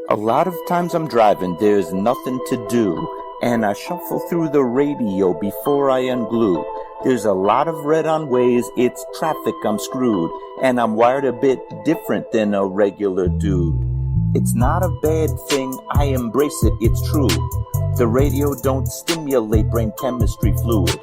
A lot of times I'm driving, there's nothing to do, and I shuffle through the radio before I unglue. There's a lot of red on ways, it's traffic, I'm screwed, and I'm wired a bit different than a regular dude. It's not a bad thing, I embrace it, it's true. The radio don't stimulate brain chemistry fluid.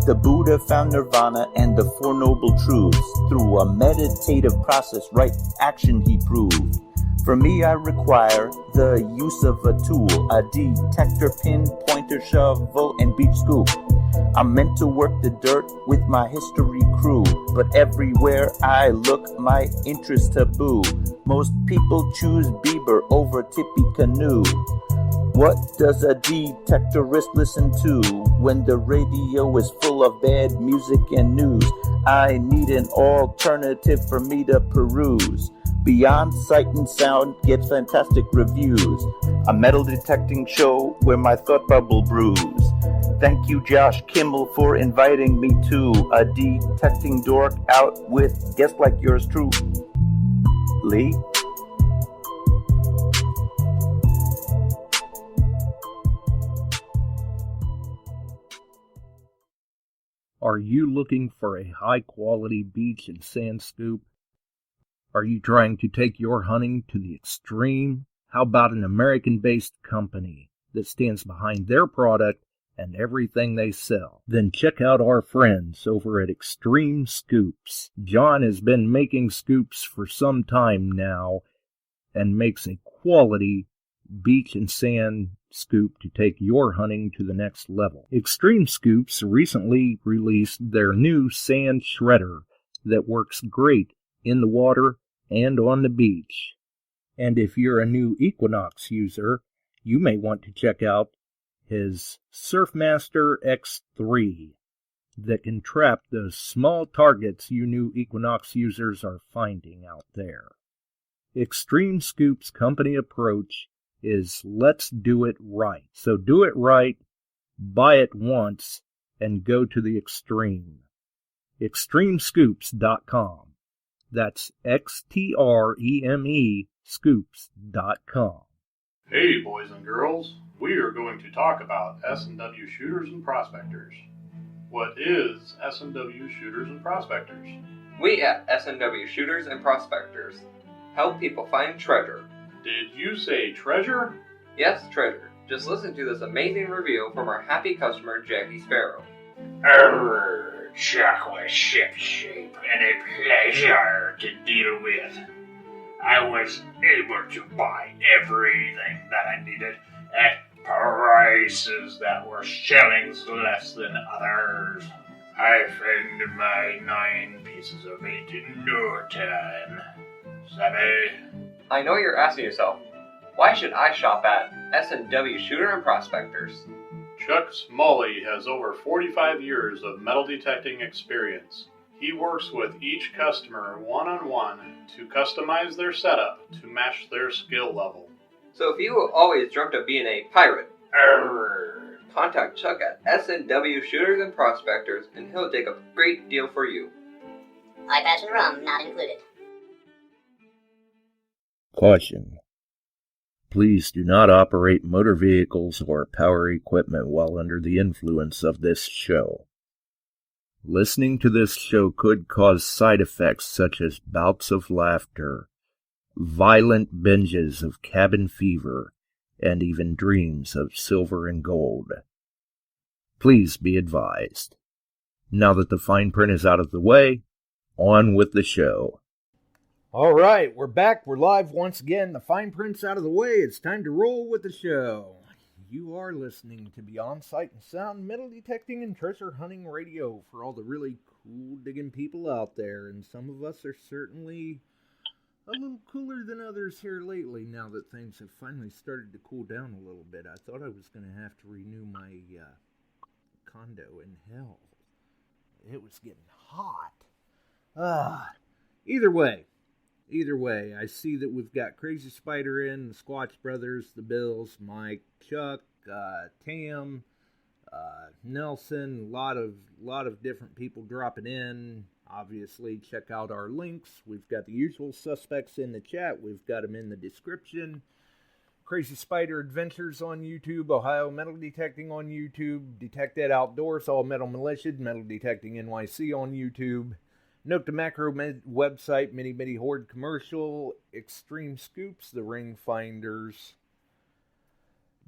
The Buddha found nirvana and the Four Noble Truths. Through a meditative process, right action he proved. For me, I require the use of a tool, a detector, pin, pointer, shovel, and beach scoop. I'm meant to work the dirt with my history crew, but everywhere I look, my interest taboo. Most people choose Bieber over Tippecanoe. What does a detectorist listen to when the radio is full of bad music and news? I need an alternative for me to peruse. Beyond Sight and Sound gets fantastic reviews. A metal detecting show where my thought bubble brews. Thank you, Josh Kimmel, for inviting me to a detecting dork out with guests like yours truly. Are you looking for a high-quality beach and sand scoop? Are you trying to take your hunting to the extreme? How about an American-based company that stands behind their product and everything they sell? Then check out our friends over at XTREME Scoops. John has been making scoops for some time now and makes a quality beach and sand scoop to take your hunting to the next level. XTREME Scoops recently released their new sand shredder that works great in the water and on the beach. And if you're a new Equinox user, you may want to check out his Surfmaster X3 that can trap those small targets you new Equinox users are finding out there. XTREME Scoop's company approach is let's do it right. So do it right, buy it once, and go to the extreme. XTREMEScoops.com. That's XTREME scoops.com. Hey boys and girls, we are going to talk about S&W shooters and prospectors. What is S&W shooters and prospectors? We at S&W Shooters and Prospectors help people find treasure. Did you say treasure? Yes, treasure. Just listen to this amazing review from our happy customer, Jackie Sparrow. Chocolate ship-shape and a pleasure to deal with. I was able to buy everything that I needed at prices that were shillings less than others. I found my 9 pieces of meat in no time. Savvy? I know you're asking yourself, why should I shop at S&W Shooter and Prospectors? Chuck Smalley has over 45 years of metal detecting experience. He works with each customer one-on-one to customize their setup to match their skill level. So if you always dreamt of being a pirate, contact Chuck at S&W Shooters and Prospectors and he'll take a great deal for you. Eye patch and rum not included. Caution. Please do not operate motor vehicles or power equipment while under the influence of this show. Listening to this show could cause side effects such as bouts of laughter, violent binges of cabin fever, and even dreams of silver and gold. Please be advised. Now that the fine print is out of the way, on with the show. All right, we're back. We're live once again. The fine print's out of the way. It's time to roll with the show. You are listening to Beyond Sight and Sound Metal Detecting and Treasure Hunting Radio for all the really cool digging people out there. And some of us are certainly a little cooler than others here lately now that things have finally started to cool down a little bit. I thought I was going to have to renew my condo in hell. It was getting hot. Either way, I see that we've got Crazy Spider in, the Squatch Brothers, the Bills, Mike, Chuck, Tam, Nelson, a lot of different people dropping in. Obviously, check out our links. We've got the usual suspects in the chat. We've got them in the description. Crazy Spider Adventures on YouTube, Ohio Metal Detecting on YouTube, Detected Outdoors, All Metal Militia, Metal Detecting NYC on YouTube, Nokta Makro website, Mini Horde commercial, Extreme Scoops, TheRingFinders,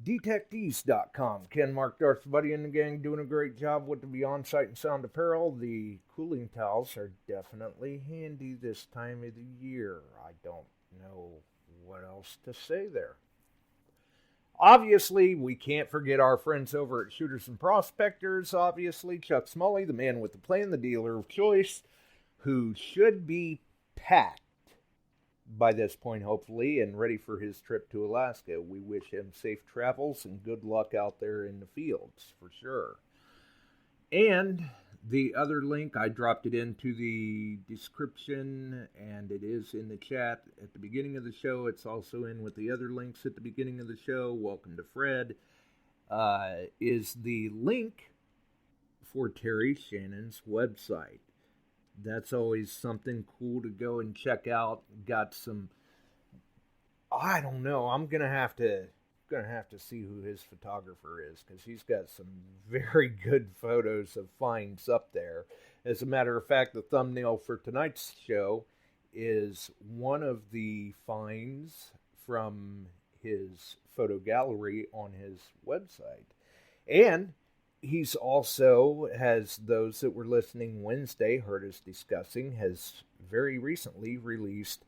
DETECTEES.com. Ken, Mark, Darth, Buddy, and the gang doing a great job with the Beyond Sight and Sound apparel. The cooling towels are definitely handy this time of the year. I don't know what else to say there. Obviously, we can't forget our friends over at Shooters and Prospectors. Obviously, Chuck Smalley, the man with the plan, the dealer of choice, who should be packed by this point, hopefully, and ready for his trip to Alaska. We wish him safe travels and good luck out there in the fields, for sure. And the other link, I dropped it into the description, and it is in the chat at the beginning of the show. It's also in with the other links at the beginning of the show. Welcome to Fred. Is the link for Terry Shannon's website. That's always something cool to go and check out. Got some, I don't know, I'm gonna have to see who his photographer is, because he's got some very good photos of finds up there. As a matter of fact, the thumbnail for tonight's show is one of the finds from his photo gallery on his website. And he's also, as those that were listening Wednesday heard us discussing, has very recently released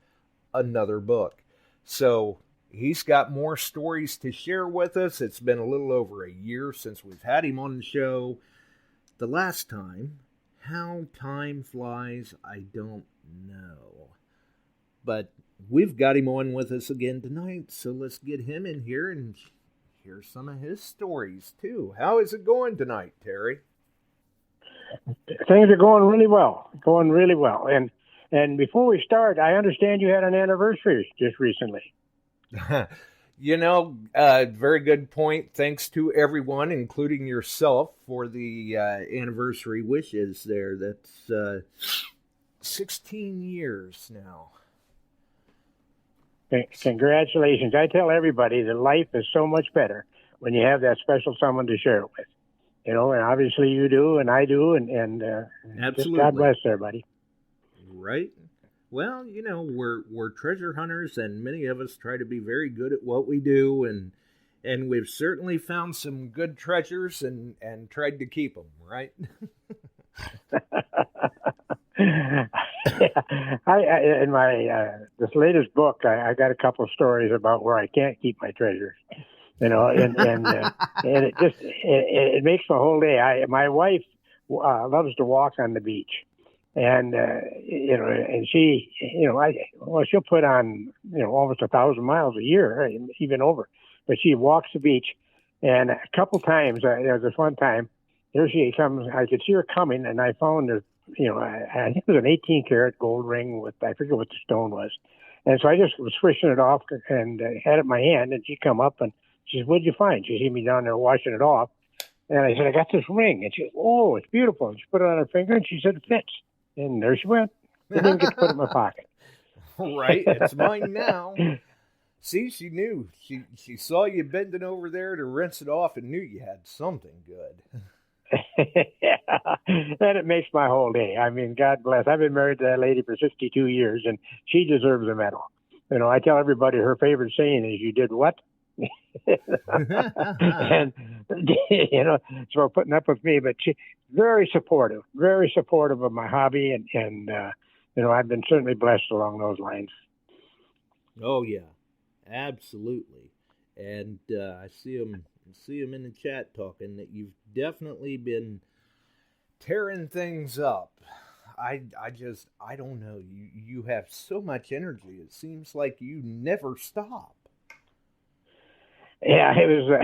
another book. So he's got more stories to share with us. It's been a little over a year since we've had him on the show. The last time, how time flies, I don't know. But we've got him on with us again tonight, so let's get him in here and hear some of his stories, too. How is it going tonight, Terry? Things are going really well. And before we start, I understand you had an anniversary just recently. Very good point. Thanks to everyone, including yourself, for the anniversary wishes there. That's 16 years now. Congratulations. I tell everybody that life is so much better when you have that special someone to share it with. And obviously you do, and I do, and Absolutely. Just God bless everybody. Right? Well, we're treasure hunters, and many of us try to be very good at what we do, and we've certainly found some good treasures and tried to keep them, right? In my this latest book, I got a couple of stories about where I can't keep my treasures, and it makes my whole day. My wife loves to walk on the beach. And, and she, she'll put on, almost 1,000 miles a year, even over. But she walks the beach. And a couple times, there was this one time, here she comes. I could see her coming, and I found her, I think it was an 18-karat gold ring with, I forget what the stone was. And so I just was swishing it off and had it in my hand. And she come up, and she says, "What'd you find?" She see me down there washing it off. And I said, "I got this ring." And she said, "Oh, it's beautiful." And she put it on her finger, and she said, "It fits." And there she went. I didn't get to put it in my pocket. Right, it's mine now. See, she knew. She saw you bending over there to rinse it off and knew you had something good. Yeah, and it makes my whole day. I mean, God bless. I've been married to that lady for 62 years, and she deserves a medal. I tell everybody her favorite saying is, "You did what?" And so putting up with me, but she very supportive of my hobby, and I've been certainly blessed along those lines. Oh yeah, absolutely. And I see him in the chat talking that you've definitely been tearing things up. I don't know. You have so much energy. It seems like you never stop. Yeah, it was.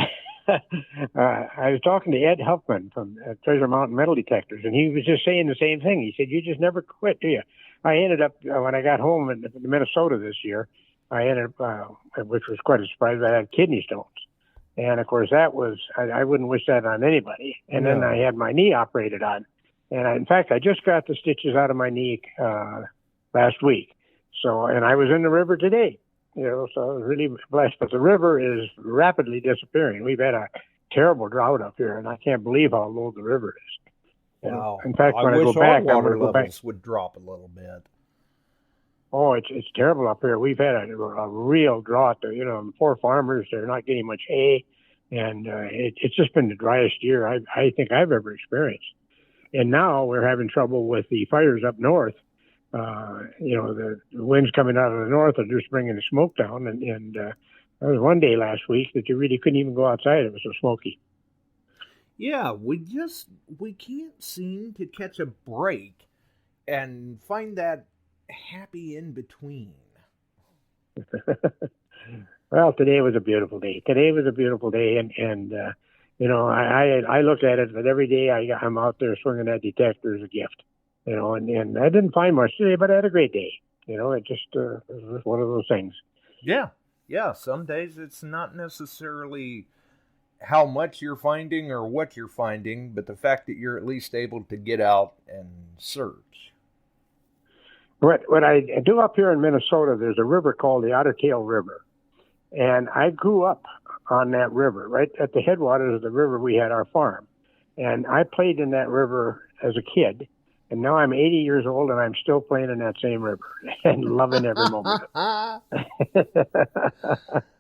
I was talking to Ed Huffman from Treasure Mountain Metal Detectors, and he was just saying the same thing. He said, "You just never quit, do you?" I ended up, when I got home in Minnesota this year, I ended up, which was quite a surprise, I had kidney stones. And, of course, that was, I wouldn't wish that on anybody. And then I had my knee operated on. And, in fact, I just got the stitches out of my knee last week. So, and I was in the river today. So I was really blessed. But the river is rapidly disappearing. We've had a terrible drought up here, and I can't believe how low the river is. Wow. In fact, I when I wish go back, our I'm going water to go back. levels would drop a little bit. Oh, it's terrible up here. We've had a real drought. The poor farmers, they're not getting much hay, and it's just been the driest year I think I've ever experienced. And now we're having trouble with the fires up north. The winds coming out of the north are just bringing the smoke down. And there was one day last week that you really couldn't even go outside. It was so smoky. Yeah, we can't seem to catch a break and find that happy in between. Well, today was a beautiful day. And I look at it that every day I'm out there swinging that detector as a gift. And I didn't find much today, but I had a great day. It just it was one of those things. Yeah. Some days it's not necessarily how much you're finding or what you're finding, but the fact that you're at least able to get out and search. What I do up here in Minnesota, there's a river called the Ottertail River. And I grew up on that river. Right at the headwaters of the river, we had our farm. And I played in that river as a kid. And now I'm 80 years old, and I'm still playing in that same river and loving every moment of it.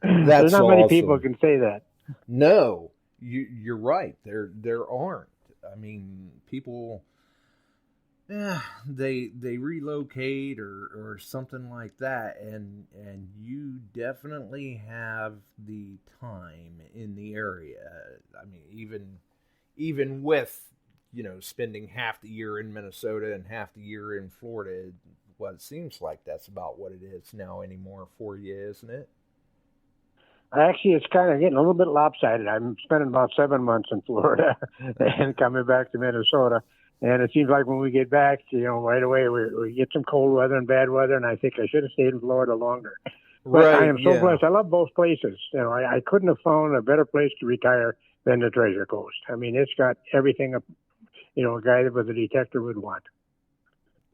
There's not many people can say that. No, you're right. There aren't. I mean, people, they relocate or something like that, and you definitely have the time in the area. I mean, even with spending half the year in Minnesota and half the year in Florida, it seems like that's about what it is now anymore for you, isn't it? Actually, it's kind of getting a little bit lopsided. I'm spending about 7 months in Florida and coming back to Minnesota. And it seems like when we get back, right away we get some cold weather and bad weather, and I think I should have stayed in Florida longer. But I am so blessed. I love both places. I couldn't have found a better place to retire than the Treasure Coast. I mean, it's got everything a guy with a detector would want.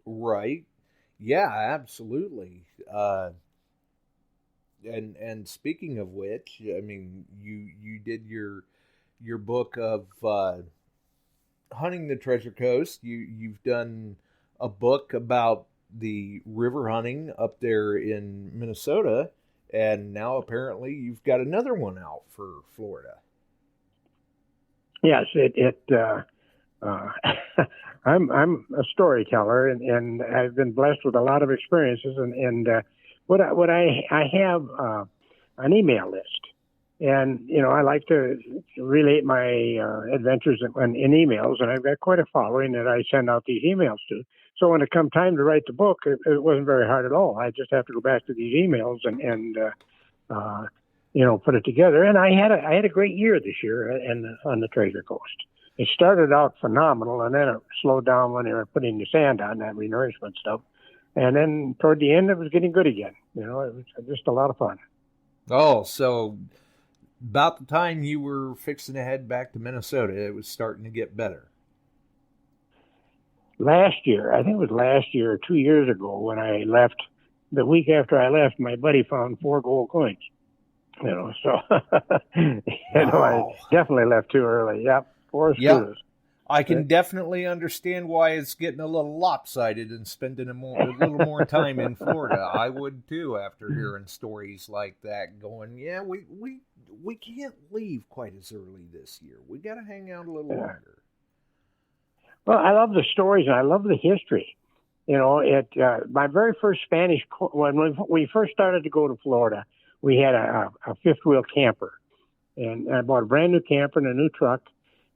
Right. Yeah, absolutely. And speaking of which, I mean, you did your book of hunting the Treasure Coast. You've done a book about the river hunting up there in Minnesota, and now apparently you've got another one out for Florida. Yes, I'm a storyteller, and I've been blessed with a lot of experiences, and what I have an email list, and I like to relate my adventures in emails, and I've got quite a following that I send out these emails to. So when it come time to write the book, it wasn't very hard at all. I just have to go back to these emails and put it together. And I had a great year this year on the Treasure Coast. It started out phenomenal, and then it slowed down when they were putting the sand on, that renourishment stuff. And then toward the end, it was getting good again. It was just a lot of fun. Oh, so about the time you were fixing to head back to Minnesota, it was starting to get better. Last year, I think it was last year or 2 years ago when I left, the week after I left, my buddy found 4 gold coins. So, I definitely left too early. Yep. 4 scooters. I can definitely understand why it's getting a little lopsided and spending a little more time in Florida. I would too after hearing stories like that. Going, we can't leave quite as early this year. We got to hang out a little longer. Well, I love the stories and I love the history. My very first Spanish when we first started to go to Florida, we had a fifth wheel camper, and I bought a brand new camper and a new truck.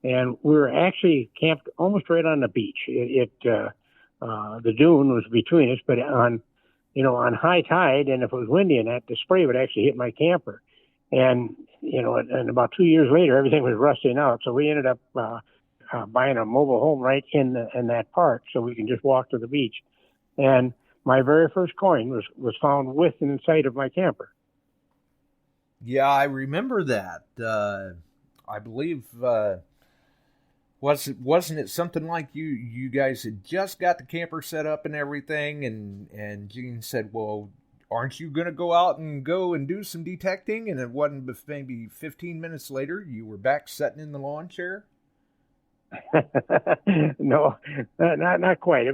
And we were actually camped almost right on the beach. The dune was between us, but on high tide, and if it was windy and that, the spray would actually hit my camper. And and about 2 years later, everything was rusting out. So we ended up buying a mobile home right in that park, so we can just walk to the beach. And my very first coin was found within the sight of my camper. Yeah, I remember that. I believe. Wasn't it something like you guys had just got the camper set up and everything, and Gene said, well, aren't you going to go out and do some detecting? And it wasn't maybe 15 minutes later, you were back sitting in the lawn chair? No, not quite.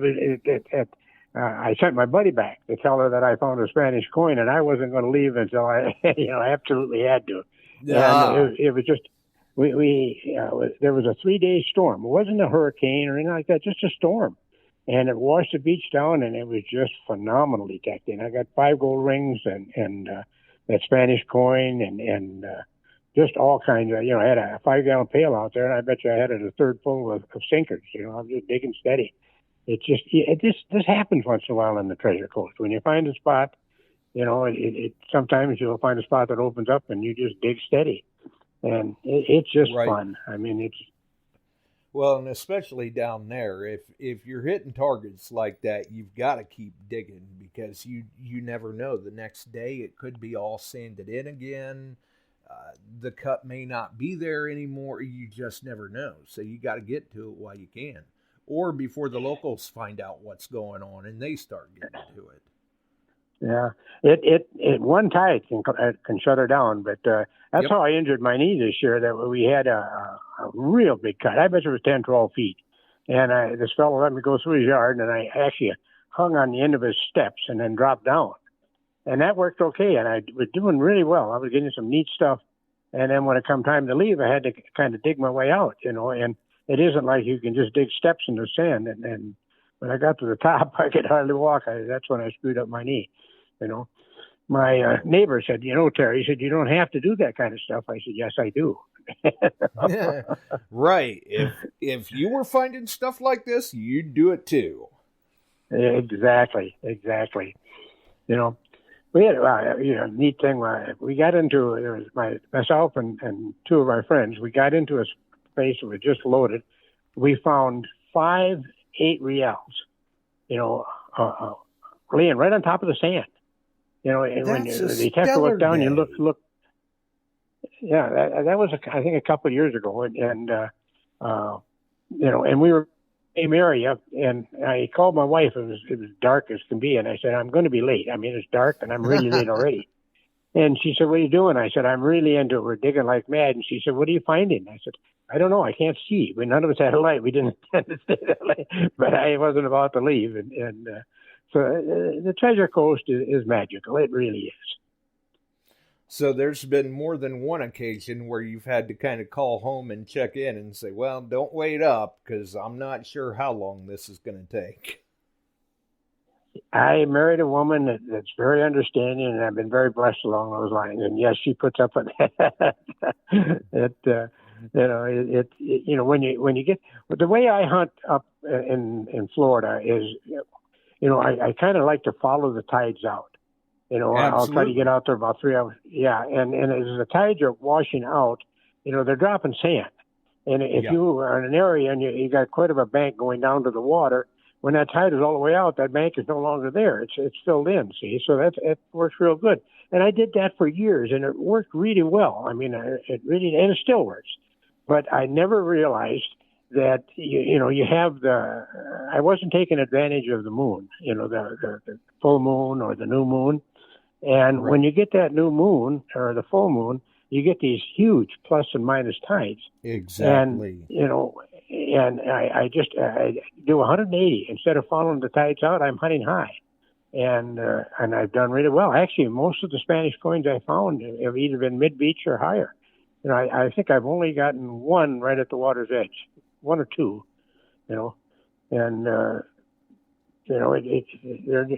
I sent my buddy back to tell her that I found a Spanish coin, and I wasn't going to leave until I, absolutely had to. And it was just, there was a 3-day storm. It wasn't a hurricane or anything like that, just a storm. And it washed the beach down, and it was just phenomenal detecting. I got 5 gold rings and that Spanish coin and just all kinds of, I had a 5-gallon pail out there, and I bet you I had it a third full of sinkers. I'm just digging steady. This happens once in a while in the Treasure Coast. When you find a spot, sometimes you'll find a spot that opens up and you just dig steady. And it's just fun. I mean, well, and especially down there, if you're hitting targets like that, you've got to keep digging, because you never know. The next day it could be all sanded in again. The cut may not be there anymore. You just never know. So you got to get to it while you can, or before the locals find out what's going on and they start getting to it. Yeah, it one tide can shut her down, but that's how I injured my knee this year. That we had a real big cut. I bet it was 10, 12 feet, and this fellow let me go through his yard, and I actually hung on the end of his steps and then dropped down, and that worked okay. And I was doing really well. I was getting some neat stuff, and then when it come time to leave, I had to kind of dig my way out, and it isn't like you can just dig steps in the sand. And when I got to the top, I could hardly walk. That's when I screwed up my knee. My neighbor said, Terry, he said, you don't have to do that kind of stuff. I said, yes, I do. Right. If you were finding stuff like this, you'd do it too. Exactly. We had a neat thing. We got into, it was myself and 2 of my friends. We got into a space that was just loaded. We found 5 8 reals, laying right on top of the sand. And when the detector looked down, you look. Yeah, that was I think a couple of years ago, and we were in the same area, and I called my wife. It was dark as can be, and I said, I'm going to be late. I mean, it's dark, and I'm really late already. And she said, what are you doing? I said, I'm really into it. We're digging like mad. And she said, what are you finding? I said, I don't know. I can't see. None of us had a light. We didn't intend to stay that late, but I wasn't about to leave, so the Treasure Coast is magical. It really is. So there's been more than one occasion where you've had to kind of call home and check in and say, well, don't wait up, because I'm not sure how long this is going to take. I married a woman that's very understanding, and I've been very blessed along those lines. And yes, she puts up with that. When you get the way I hunt up in Florida is, I kind of like to follow the tides out. I'll try to get out there about 3 hours. Yeah, and as the tides are washing out, they're dropping sand. And if you are in an area and you got quite a bank going down to the water, when that tide is all the way out, that bank is no longer there. It's filled in, see? So it works real good. And I did that for years, and it worked really well. I mean, it really, and it still works. But I never realized that, you have I wasn't taking advantage of the moon, the full moon or the new moon. And when you get that new moon or the full moon, you get these huge plus and minus tides. Exactly. And, I do 180. Instead of following the tides out, I'm hunting high. And I've done really well. Actually, most of the Spanish coins I found have either been mid-beach or higher. I think I've only gotten one right at the water's edge, 1 or 2, and they're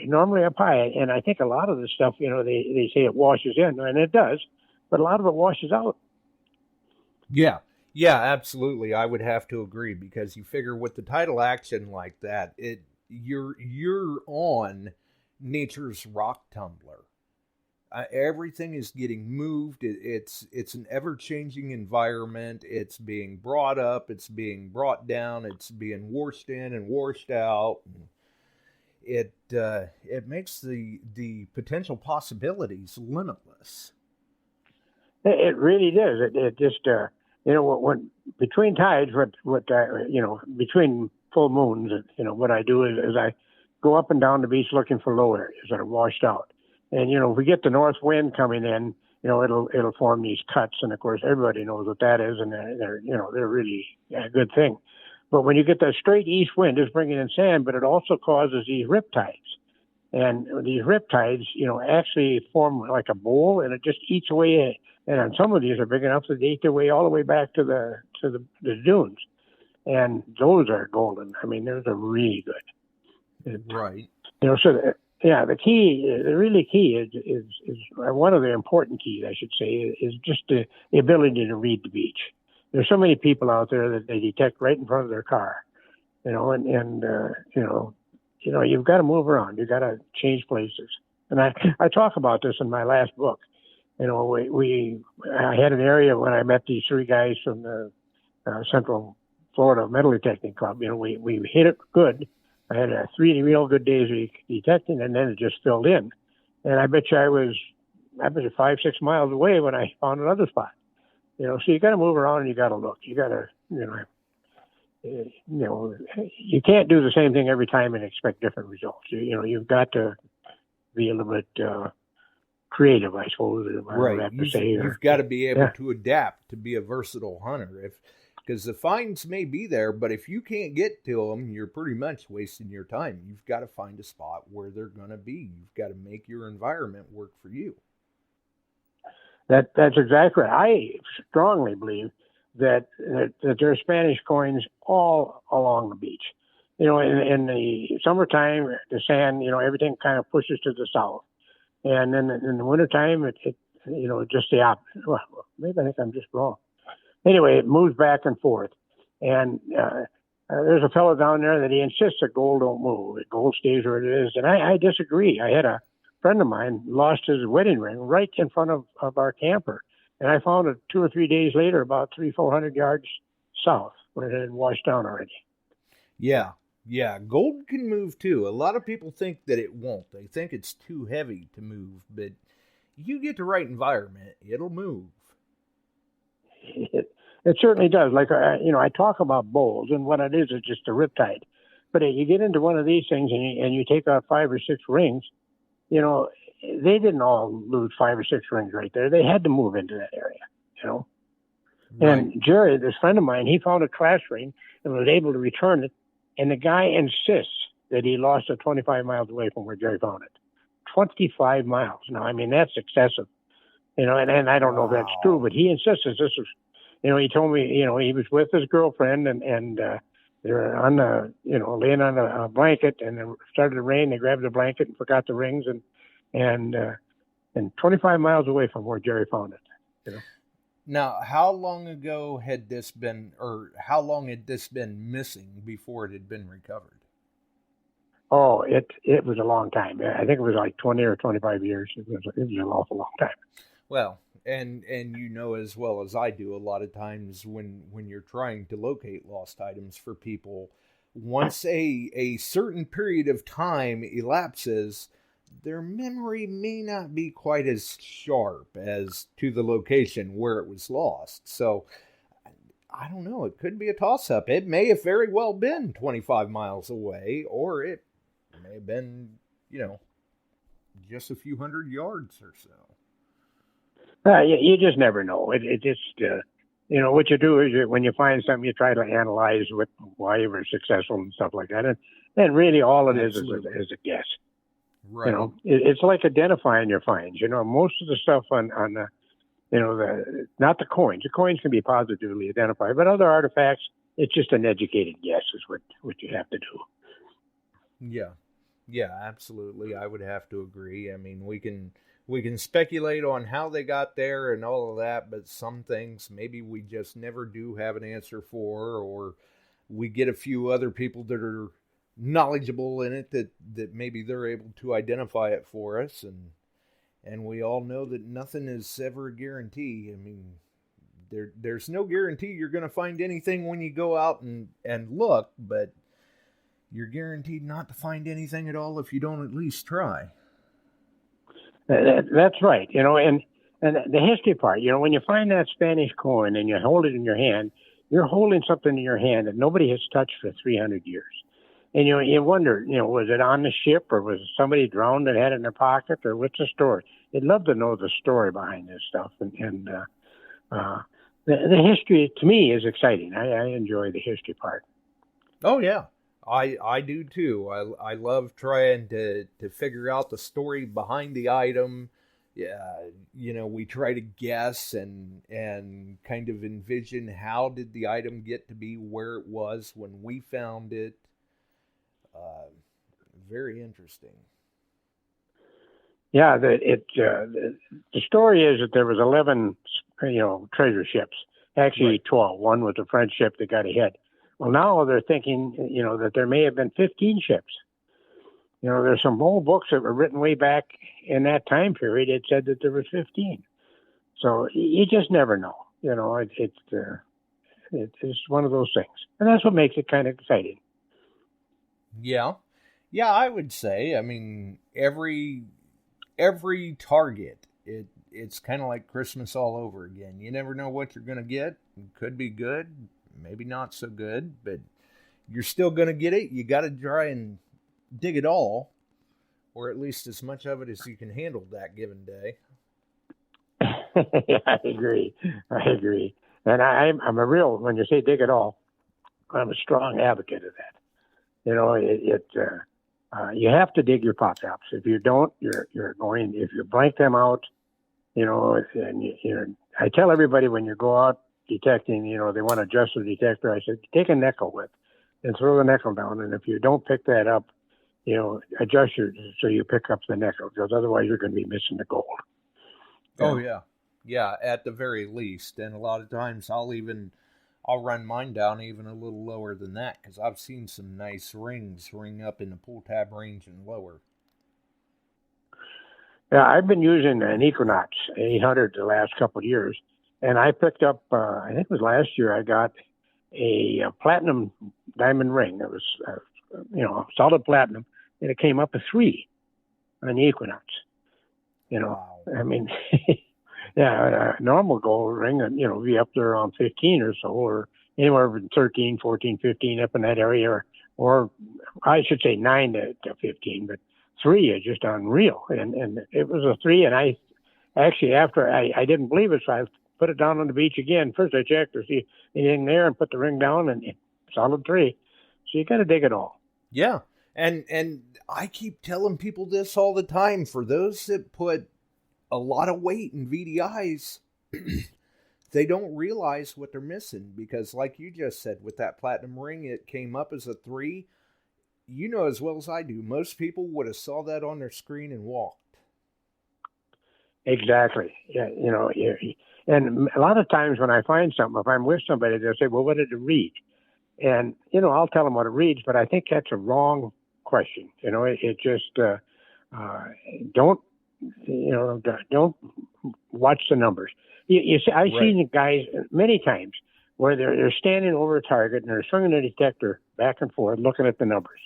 normally up high. And I think a lot of the stuff, they say it washes in, and it does, but a lot of it washes out. Yeah, absolutely. I would have to agree, because you figure with the tidal action like that, you're on nature's rock tumbler. Everything is getting moved. It's an ever-changing environment. It's being brought up. It's being brought down. It's being washed in and washed out. It makes the potential possibilities limitless. It really does. It just when between tides, between full moons, what I do is I go up and down the beach looking for low areas that are washed out. And, if we get the north wind coming in, it'll form these cuts. And of course, everybody knows what that is. And they're really a good thing. But when you get that straight east wind, it's bringing in sand, but it also causes these riptides. And these riptides, actually form like a bowl, and it just eats away. And on some of these are big enough that they eat their way all the way back to the dunes. And those are golden. I mean, those are really good. Right. The key, the really key is one of the important keys, I should say, is just the ability to read the beach. There's so many people out there that they detect right in front of their car, you've got to move around. You've got to change places. And I talk about this in my last book. I had an area when I met these three guys from the Central Florida Metal Detecting Club. We hit it good. I had 3 real good days of detecting, and then it just filled in. And I bet you I was 5-6 miles away when I found another spot. So you got to move around and you got to look. You got to, you can't do the same thing every time and expect different results. You've got to be a little bit creative, I suppose. Right. You've got to be able to adapt to be a versatile hunter. Because the finds may be there, but if you can't get to them, you're pretty much wasting your time. You've got to find a spot where they're going to be. You've got to make your environment work for you. That's exactly right. I strongly believe that there are Spanish coins all along the beach. In the summertime, the sand, everything kind of pushes to the south. And then in the wintertime, it just the opposite. Well, maybe I think I'm just wrong. Anyway, it moves back and forth. And there's a fellow down there that he insists that gold don't move. That gold stays where it is. And I disagree. I had a friend of mine lost his wedding ring right in front of our camper. And I found it 2 or 3 days later, about 300-400 yards south, where it had washed down already. Yeah. Gold can move too. A lot of people think that it won't. They think it's too heavy to move. But you get the right environment, it'll move. It certainly does. Like, I talk about bowls, and what it is just a riptide. But you get into one of these things and you take out 5 or 6 rings, they didn't all lose 5 or 6 rings right there. They had to move into that area, Right. And Jerry, this friend of mine, he found a class ring and was able to return it. And the guy insists that he lost it 25 miles away from where Jerry found it. 25 miles. Now, I mean, that's excessive. And I don't know if that's true, but he insists this was, he told me, he was with his girlfriend and they're on laying on a blanket, and it started to rain. They grabbed the blanket and forgot the rings and 25 miles away from where Jerry found it, Now, how long ago had this been, or how long had this been missing before it had been recovered? Oh, it was a long time. I think it was like 20 or 25 years. It was an awful long time. Well, and as well as I do, a lot of times when you're trying to locate lost items for people, once a certain period of time elapses, their memory may not be quite as sharp as to the location where it was lost. So, I don't know. It could be a toss-up. It may have very well been 25 miles away, or it may have been, just a few hundred yards or so. You just never know. It just, what you do is when you find something, you try to analyze why you were successful and stuff like that. And really all it is a guess. Right. It's like identifying your finds. Most of the stuff on the, not the coins. The coins can be positively identified, but other artifacts, it's just an educated guess is what you have to do. Yeah, absolutely. I would have to agree. I mean, we can speculate on how they got there and all of that, but some things maybe we just never do have an answer for, or we get a few other people that are knowledgeable in it that maybe they're able to identify it for us, and we all know that nothing is ever a guarantee. I mean, there's no guarantee you're going to find anything when you go out and look, but you're guaranteed not to find anything at all if you don't at least try. That's right. And the history part, when you find that Spanish coin and you hold it in your hand, you're holding something in your hand that nobody has touched for 300 years. And you wonder, was it on the ship, or was somebody drowned that had it in their pocket, or what's the story? They'd love to know the story behind this stuff, and the history to me is exciting. I enjoy the history part. Oh yeah, I do too. I love trying to figure out the story behind the item. Yeah, we try to guess and kind of envision how did the item get to be where it was when we found it. Very interesting. Yeah, the story is that there was 11, treasure ships. Actually, Right. 12. One was a French ship that got ahead. Well, now they're thinking, that there may have been 15 ships. There's some old books that were written way back in that time period. It said that there was 15. So you just never know. It's one of those things, and that's what makes it kind of exciting. Yeah, I would say. I mean, every target, it's kind of like Christmas all over again. You never know what you're going to get. It could be good, maybe not so good, but you're still going to get it. You got to try and dig it all, or at least as much of it as you can handle that given day. Yeah, I agree. And I'm a real, when you say dig it all, I'm a strong advocate of that. You have to dig your pop tops. If you don't, if you blank them out, and I tell everybody when you go out detecting, they want to adjust the detector. I said, take a nickel with and throw the nickel down. And if you don't pick that up, adjust so you pick up the nickel, because otherwise you're going to be missing the gold. Oh yeah. Yeah, at the very least. And a lot of times I'll run mine down even a little lower than that, because I've seen some nice rings ring up in the pull tab range and lower. Yeah, I've been using an Equinox 800 the last couple of years, and I picked up, I think it was last year, I got a platinum diamond ring. It was, solid platinum, and it came up a 3 on the Equinox. Wow. I mean, yeah, a normal gold ring, be up there around 15 or so, or anywhere from 13, 14, 15, up in that area, or I should say 9 to 15, but 3 is just unreal. And it was a 3, and I actually, after I didn't believe it, so I put it down on the beach again. First I checked to see anything there and put the ring down, and solid 3. So you got to dig it all. Yeah, and I keep telling people this all the time. For those that put a lot of weight in VDIs, they don't realize what they're missing, because like you just said, with that platinum ring, it came up as a 3. You know as well as I do, most people would have saw that on their screen and walked. Exactly. Yeah, and a lot of times when I find something, if I'm with somebody, they'll say, well, what did it read? And, I'll tell them what it reads, but I think that's a wrong question. It just, don't watch the numbers. You see, I've seen the guys many times where they're standing over a target and they're swinging the detector back and forth, looking at the numbers.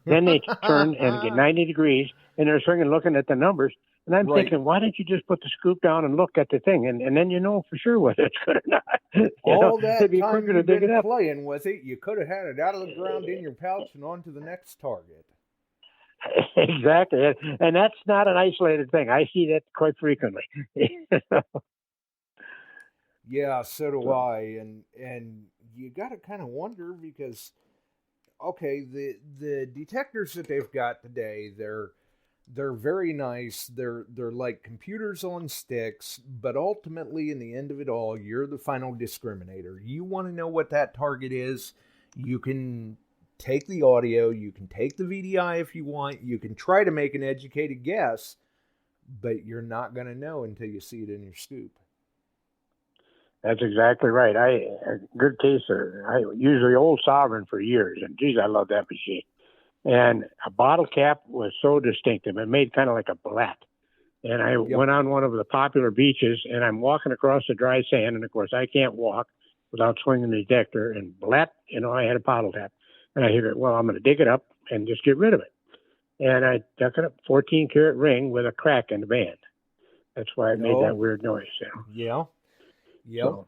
Then they turn and get 90 degrees, and they're swinging, looking at the numbers. And I'm thinking, why don't you just put the scoop down and look at the thing, and then you know for sure whether it's good or not. All that time you've been playing with it, you could have had it out of the ground in your pouch and on to the next target. Exactly, and that's not an isolated thing. I see that quite frequently. Yeah, so do I, and you got to kind of wonder, because okay, the detectors that they've got today, they're very nice. They're like computers on sticks, but ultimately, in the end of it all, you're the final discriminator. You want to know what that target is, you can take the audio, you can take the VDI if you want, you can try to make an educated guess, but you're not going to know until you see it in your scoop. That's exactly right. A good case I usually Old Sovereign for years, and geez, I love that machine. And a bottle cap was so distinctive. It made kind of like a blat. And I went on one of the popular beaches, and I'm walking across the dry sand, and of course I can't walk without swinging the detector, and blat, I had a bottle cap. And I figured, well, I'm going to dig it up and just get rid of it. And I dug it up, 14-karat ring with a crack in the band. That's why it made that weird noise. Yeah. Yep. So,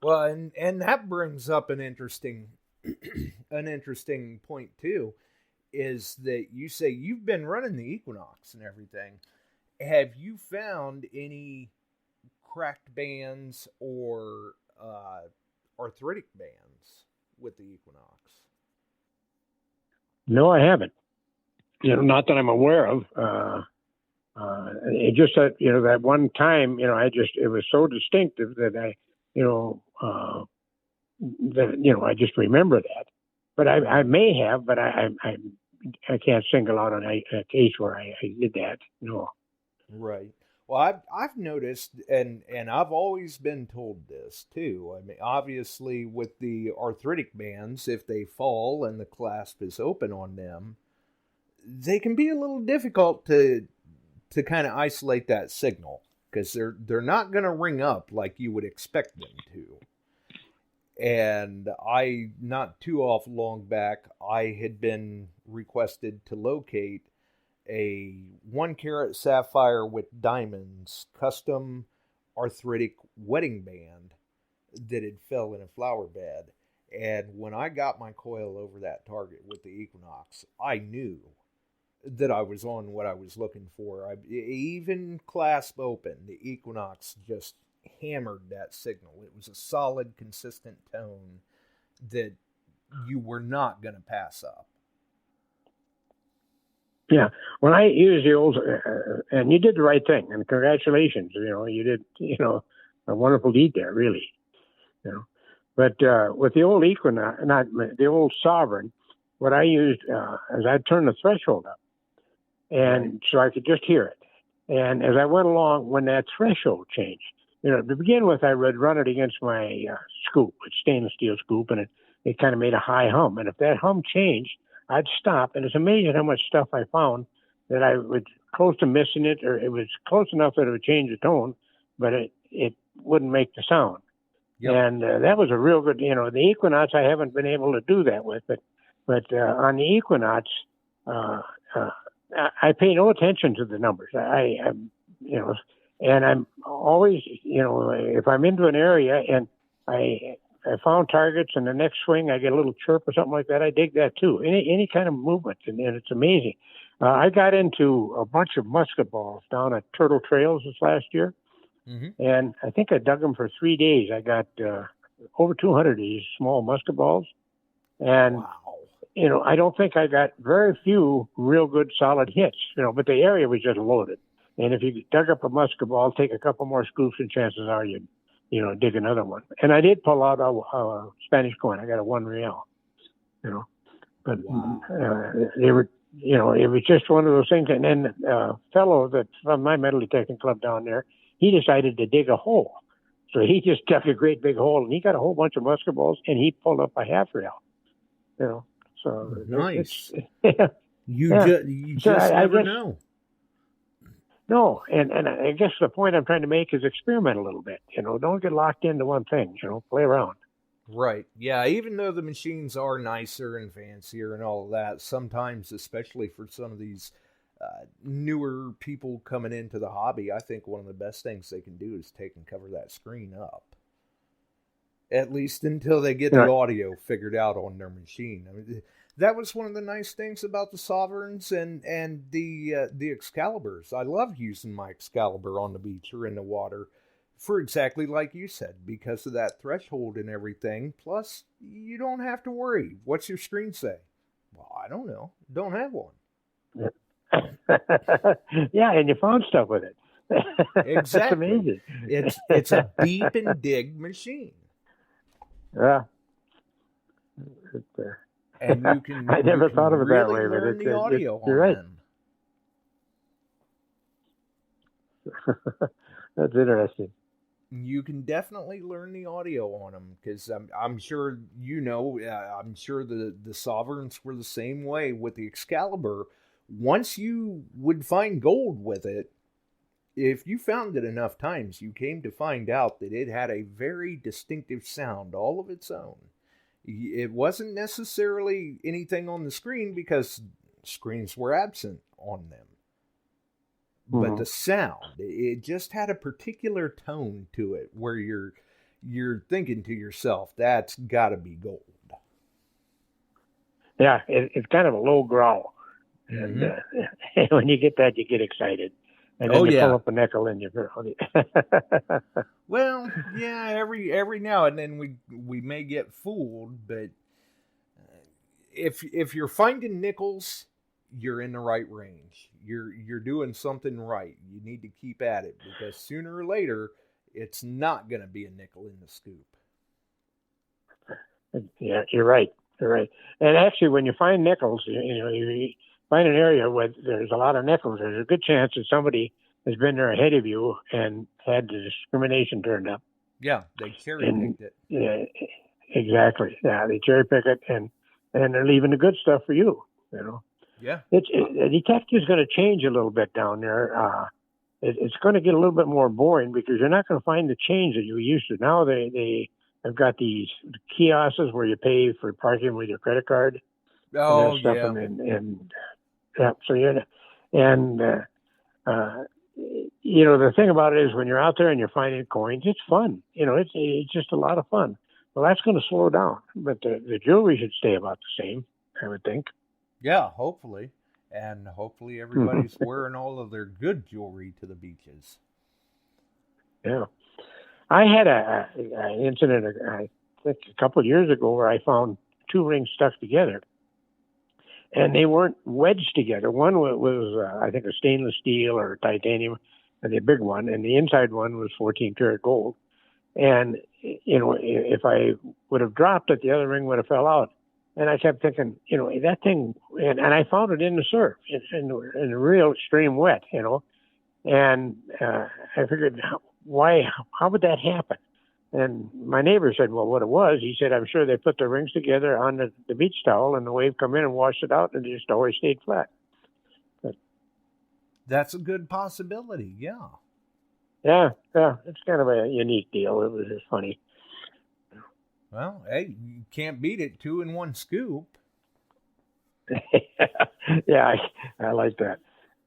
well, and that brings up an interesting point too. is that you say you've been running the Equinox and everything. Have you found any cracked bands or arthritic bands with the Equinox? No, I haven't. Not that I'm aware of. It just that, that one time, it was so distinctive that I I just remember that. But I may have, but I can't single out a case where I did that. No. Right. Well, I've noticed, and I've always been told this too. I mean, obviously, with the arthritic bands, if they fall and the clasp is open on them, they can be a little difficult to kind of isolate that signal, because they're not going to ring up like you would expect them to. And not too long back, I had been requested to locate a 1-carat sapphire with diamonds custom arthritic wedding band that had fell in a flower bed. And when I got my coil over that target with the Equinox, I knew that I was on what I was looking for. Even clasp open, the Equinox just hammered that signal. It was a solid, consistent tone that you were not going to pass up. Yeah, when I used the old, and you did the right thing, and congratulations. You did, a wonderful deed there, really. But with the old Equinox, not the old Sovereign, what I used is I'd turn the threshold up, and so I could just hear it. And as I went along, when that threshold changed, to begin with, I would run it against my scoop, a stainless steel scoop, and it kind of made a high hum. And if that hum changed, I'd stop, and it's amazing how much stuff I found that I was close to missing it, or it was close enough that it would change the tone, but it wouldn't make the sound. Yep. And that was a real good, the Equinox I haven't been able to do that with, but on the Equinox, I pay no attention to the numbers. And I'm always, if I'm into an area and I found targets, and the next swing I get a little chirp or something like that, I dig that too. Any kind of movement, and it's amazing. I got into a bunch of musket balls down at Turtle Trails this last year, and I think I dug them for 3 days. I got over 200 of these small musket balls, and I don't think I got very few real good solid hits, but the area was just loaded. And if you dug up a musket ball, take a couple more scoops, and chances are you'd dig another one. And I did pull out a Spanish coin. I got a $1, but they were, it was just one of those things. And then a fellow that's from my metal detecting club down there, he decided to dig a hole. So he just dug a great big hole, and he got a whole bunch of musket balls, and he pulled up a $half rail. So nice. You just never know. No, and I guess the point I'm trying to make is experiment a little bit. Don't get locked into one thing. Play around. Right. Yeah, even though the machines are nicer and fancier and all of that, sometimes, especially for some of these newer people coming into the hobby, I think one of the best things they can do is take and cover that screen up. At least until they get the audio figured out on their machine. I mean, that was one of the nice things about the Sovereigns and the Excaliburs. I love using my Excalibur on the beach or in the water for exactly like you said, because of that threshold and everything. Plus, you don't have to worry. What's your screen say? Well, I don't know. Don't have one. Yeah, and you found stuff with it. Exactly. That's amazing. It's a beep and dig machine. Yeah. And you can. I never thought of it really that way, but learn the audio you're right. them. That's interesting. You can definitely learn the audio on them, because I'm sure I'm sure the Sovereigns were the same way with the Excalibur. Once you would find gold with it, if you found it enough times, you came to find out that it had a very distinctive sound all of its own. It wasn't necessarily anything on the screen, because screens were absent on them. But the sound, it just had a particular tone to it where you're thinking to yourself, that's got to be gold. Yeah, it's kind of a low growl. Mm-hmm. And when you get that, you get excited. And then you pull up a nickel and you Well, yeah, every now and then we may get fooled, but if you're finding nickels, you're in the right range. You're doing something right. You need to keep at it, because sooner or later it's not going to be a nickel in the scoop. Yeah, you're right. You're right. And actually, when you find nickels, you find an area where there's a lot of nickels, there's a good chance that somebody has been there ahead of you and had the discrimination turned up. Yeah, they cherry-picked it. Yeah, exactly. Yeah, they cherry-pick it, and they're leaving the good stuff for you, Yeah. Detective is going to change a little bit down there. It's going to get a little bit more boring because you're not going to find the change that you used to. Now they have got these kiosks where you pay for parking with your credit card. Oh, stuff, yeah. And yeah, so the thing about it is when you're out there and you're finding coins, it's fun. It's just a lot of fun. Well, that's going to slow down, but the jewelry should stay about the same, I would think. Yeah, hopefully. And hopefully everybody's wearing all of their good jewelry to the beaches. Yeah. I had an incident, I think a couple of years ago, where I found two rings stuck together. And they weren't wedged together. One was I think, a stainless steel or titanium, the big one, and the inside one was 14 karat gold. And, if I would have dropped it, the other ring would have fell out. And I kept thinking, that thing, and I found it in the surf, in real extreme wet, and I figured, how would that happen? And my neighbor said, well, what it was, he said, I'm sure they put the rings together on the beach towel, and the wave come in and washed it out, and it just always stayed flat. That's a good possibility, yeah. Yeah, it's kind of a unique deal. It was just funny. Well, hey, you can't beat it, 2 in 1 scoop. Yeah, I like that.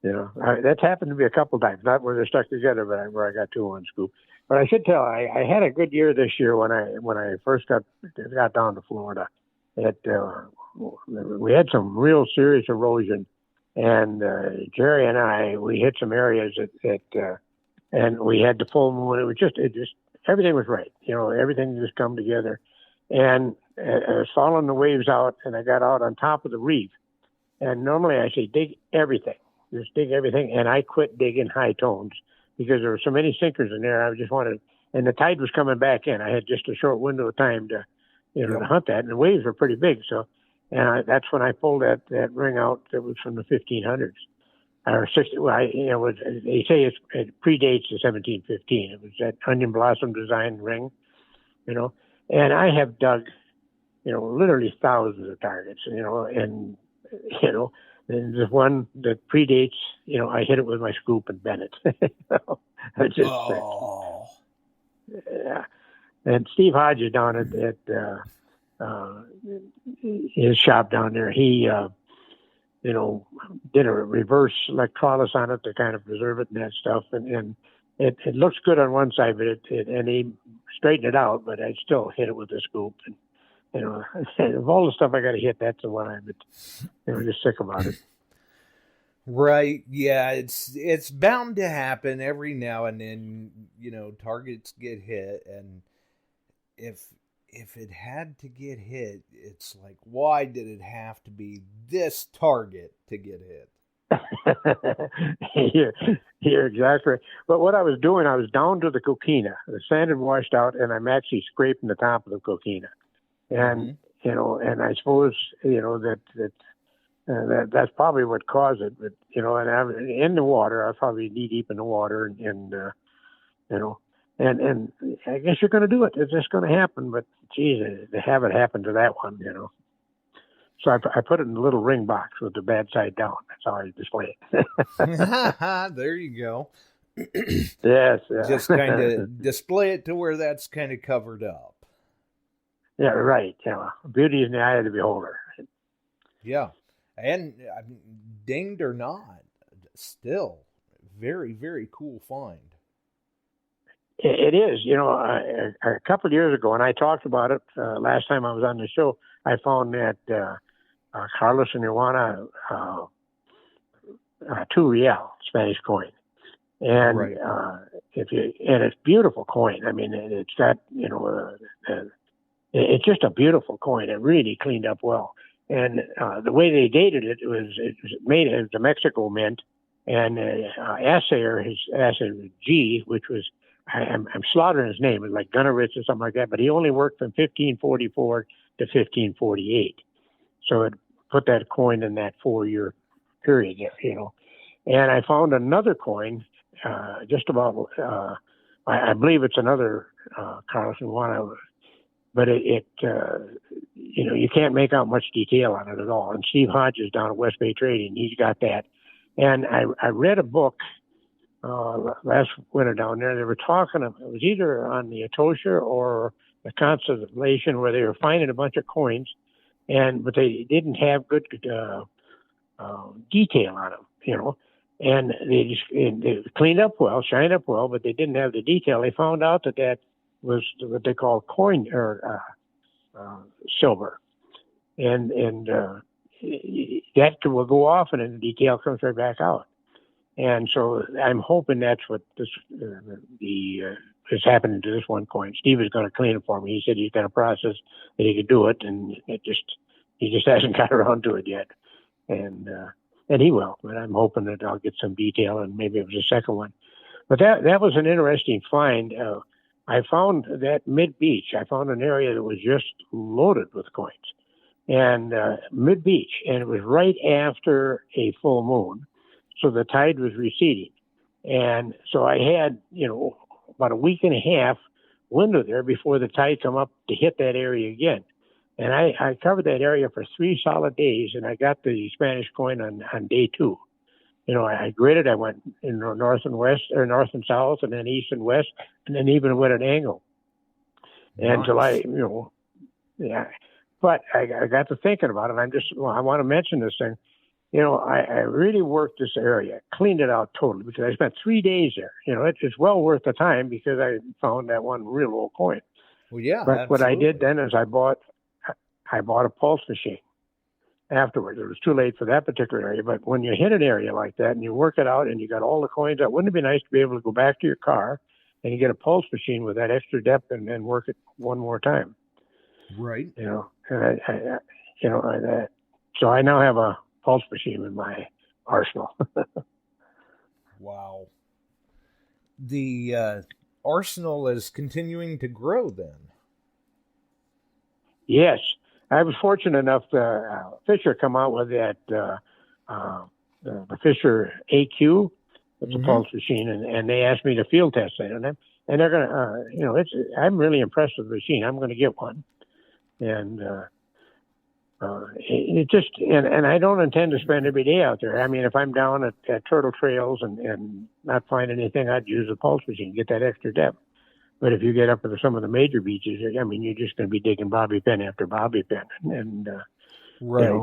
That's happened to me a couple times, not where they're stuck together, but where I got 2 in 1 scoop. But I should tell, I had a good year this year when I first got down to Florida. We had some real serious erosion, and Jerry and we hit some areas and we had the full moon. It just everything was right. Everything just come together, and I was following the waves out, and I got out on top of the reef. And normally I say dig everything, just dig everything, and I quit digging high tones, because there were so many sinkers in there. I just wanted, and the tide was coming back in. I had just a short window of time to, to hunt that, and the waves were pretty big. So, that's when I pulled that ring out that was from the 1500s or 60. Well, they say it predates the 1715. It was that onion blossom design ring, and I have dug, literally thousands of targets, and there's one that predates, I hit it with my scoop and bent it. Yeah. And Steve Hodges down at his shop down there, he, did a reverse electrolysis on it to kind of preserve it and that stuff. And it looks good on one side, but and he straightened it out, but I still hit it with the scoop. And, of all the stuff I got to hit, that's the one I'm just sick about it. Right. Yeah. It's bound to happen every now and then, targets get hit. And if it had to get hit, it's like, why did it have to be this target to get hit? You're exactly right. But what I was doing, I was down to the coquina. The sand had washed out, and I'm actually scraping the top of the coquina. And, and I suppose, that's probably what caused it. But, and I'm in the water. I was probably knee deep in the water, and I guess you're going to do it. It's just going to happen. But, geez, to have it happen to that one, So I put it in a little ring box with the bad side down. That's how I display it. There you go. Yes. Yeah. Just kind of display it to where that's kind of covered up. Yeah, right. Beauty is in the eye of the beholder. Yeah. And dinged or not, still very, very cool find. It is. A couple of years ago, and I talked about it last time I was on the show, I found that Carlos and Ioana 2 real Spanish coin. And Right. it's beautiful coin. I mean, it's got, it's just a beautiful coin. It really cleaned up well. And the way they dated it was made as a Mexico mint, and assayer, his assayer G, which was, I'm slaughtering his name, it was like Gunnaritz or something like that, but he only worked from 1544 to 1548. So it put that coin in that 4-year period there, And I found another coin, just about, I believe it's another Carlos and Juana, but you can't make out much detail on it at all. And Steve Hodges down at West Bay Trading, he's got that. And I read a book last winter down there. They were talking, it was either on the Etosha or the Constellation, where they were finding a bunch of coins, but they didn't have good detail on them, And they cleaned up well, shined up well, but they didn't have the detail. They found out that was what they call coin or silver, and that will go off, and then the detail comes right back out. And so I'm hoping that's what this is happening to this one coin. Steve is going to clean it for me. He said he's got a process that he could do it, and he just hasn't got around to it yet. And he will. But I'm hoping that I'll get some detail, and maybe it was a second one. But that was an interesting find. I found that mid-beach. I found an area that was just loaded with coins, and mid-beach, and it was right after a full moon, so the tide was receding, and so I had about a week and a half window there before the tide come up to hit that area again, and I covered that area for 3 solid days, and I got the Spanish coin on day 2. I gridded. I went north and west, or north and south, and then east and west, and then even went at an angle. And Nice. yeah. But I got to thinking about it. I want to mention this thing. I really worked this area, cleaned it out totally, because I spent 3 days there. It's well worth the time, because I found that one real old coin. Well, yeah. But absolutely. what I did then is I bought a pulse machine. Afterwards, it was too late for that particular area. But when you hit an area like that and you work it out and you got all the coins out, wouldn't it be nice to be able to go back to your car and you get a pulse machine with that extra depth and then work it one more time? Right. And so I now have a pulse machine in my arsenal. Wow. The arsenal is continuing to grow then. Yes. I was fortunate enough to Fisher come out with that the Fisher AQ. It's a pulse machine, and they asked me to field test it, and they're gonna, I'm really impressed with the machine. I'm going to get one, and it just, and I don't intend to spend every day out there. I mean, if I'm down at Turtle Trails and not find anything, I'd use a pulse machine, get that extra depth. But if you get up to some of the major beaches, I mean, you're just going to be digging bobby pin after bobby pin. And right.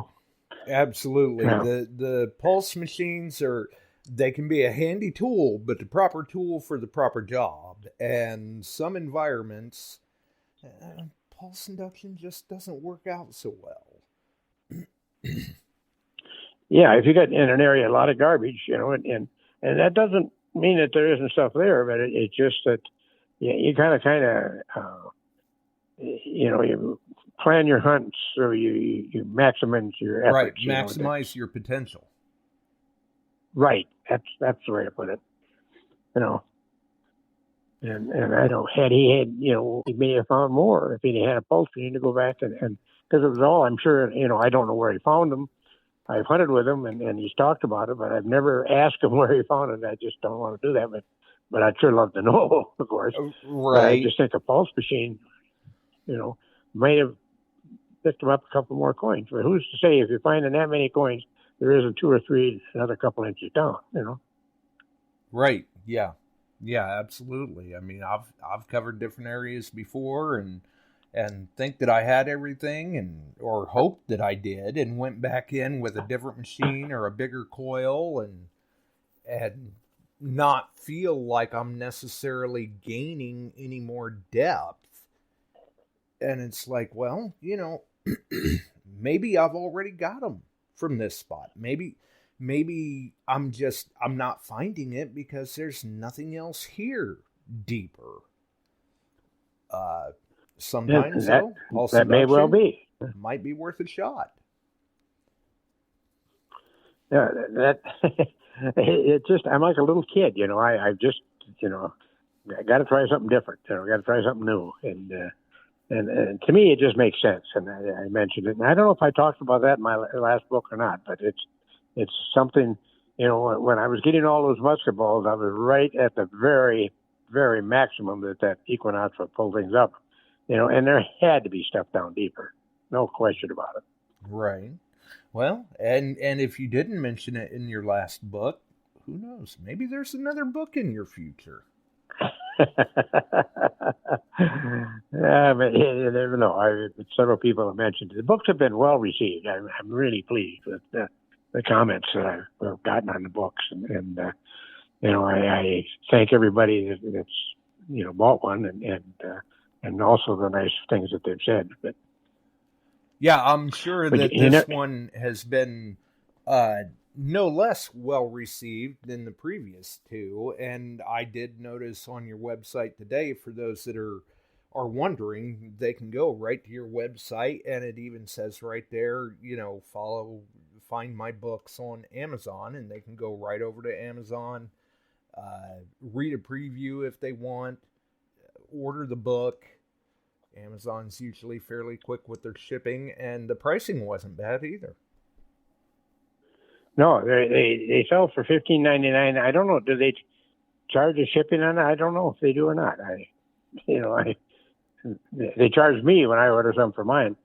Absolutely. Yeah. The pulse machines they can be a handy tool, but the proper tool for the proper job. And some environments, pulse induction just doesn't work out so well. Yeah, if you got in an area a lot of garbage, and that doesn't mean that there isn't stuff there, but it's just that you kind of you plan your hunts, or you maximize your efforts. Right, maximize your potential. Right, that's the way to put it. And I know he may have found more if he had a pulse machine to go back and because it was all, I'm sure, I don't know where he found them. I've hunted with him and he's talked about it, but I've never asked him where he found it. I just don't want to do that, but I'd sure love to know, of course. Right. But I just think a pulse machine, might have picked him up a couple more coins. But who's to say if you're finding that many coins, there isn't 2 or 3 another couple inches down, Right. Yeah. Yeah, absolutely. I mean, I've covered different areas before and think that I had everything or hoped that I did, and went back in with a different machine or a bigger coil and not feel like I'm necessarily gaining any more depth. And it's like, well, maybe I've already got them from this spot. Maybe I'm not finding it because there's nothing else here deeper. Sometimes that may well be. Might be worth a shot. Yeah, I'm like a little kid, you know. I just, you know, I got to try something different. You know, got to try something new, and to me, it just makes sense. And I mentioned it, and I don't know if I talked about that in my last book or not, but it's something. You know, when I was getting all those musket balls, I was right at the very, very maximum that equinox would pull things up. You know, and there had to be stuff down deeper, no question about it. Right. Well, and if you didn't mention it in your last book, who knows? Maybe there's another book in your future. But you never know. Several people have mentioned it. The books have been well received. I'm really pleased with the comments that I've gotten on the books, and you know, I thank everybody that's you know bought one, and also the nice things that they've said. But yeah, I'm sure that this one has been no less well received than the previous two. And I did notice on your website today, for those that are wondering, they can go right to your website, and it even says right there, you know, find my books on Amazon, and they can go right over to Amazon, read a preview if they want, order the book. Amazon's usually fairly quick with their shipping, and the pricing wasn't bad either. No, they sell for $15.99. I don't know. Do they charge a shipping on it? I don't know if they do or not. They charge me when I order some for mine.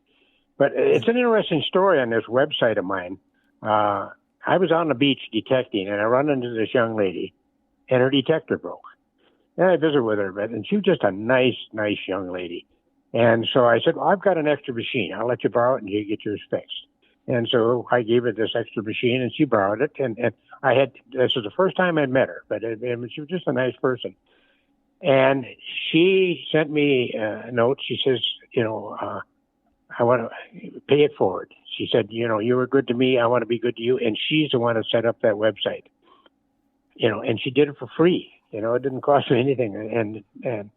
But it's an interesting story on this website of mine. I was on the beach detecting, and I run into this young lady, and her detector broke. And I visited with her a bit, and she was just a nice young lady. And so I said, well, I've got an extra machine. I'll let you borrow it, and you get yours fixed. And so I gave her this extra machine, and she borrowed it. And this was the first time I'd met her, but she was just a nice person. And she sent me a note. She says, you know, I want to pay it forward. She said, you know, you were good to me. I want to be good to you. And she's the one that set up that website, you know, and she did it for free. You know, it didn't cost me anything. And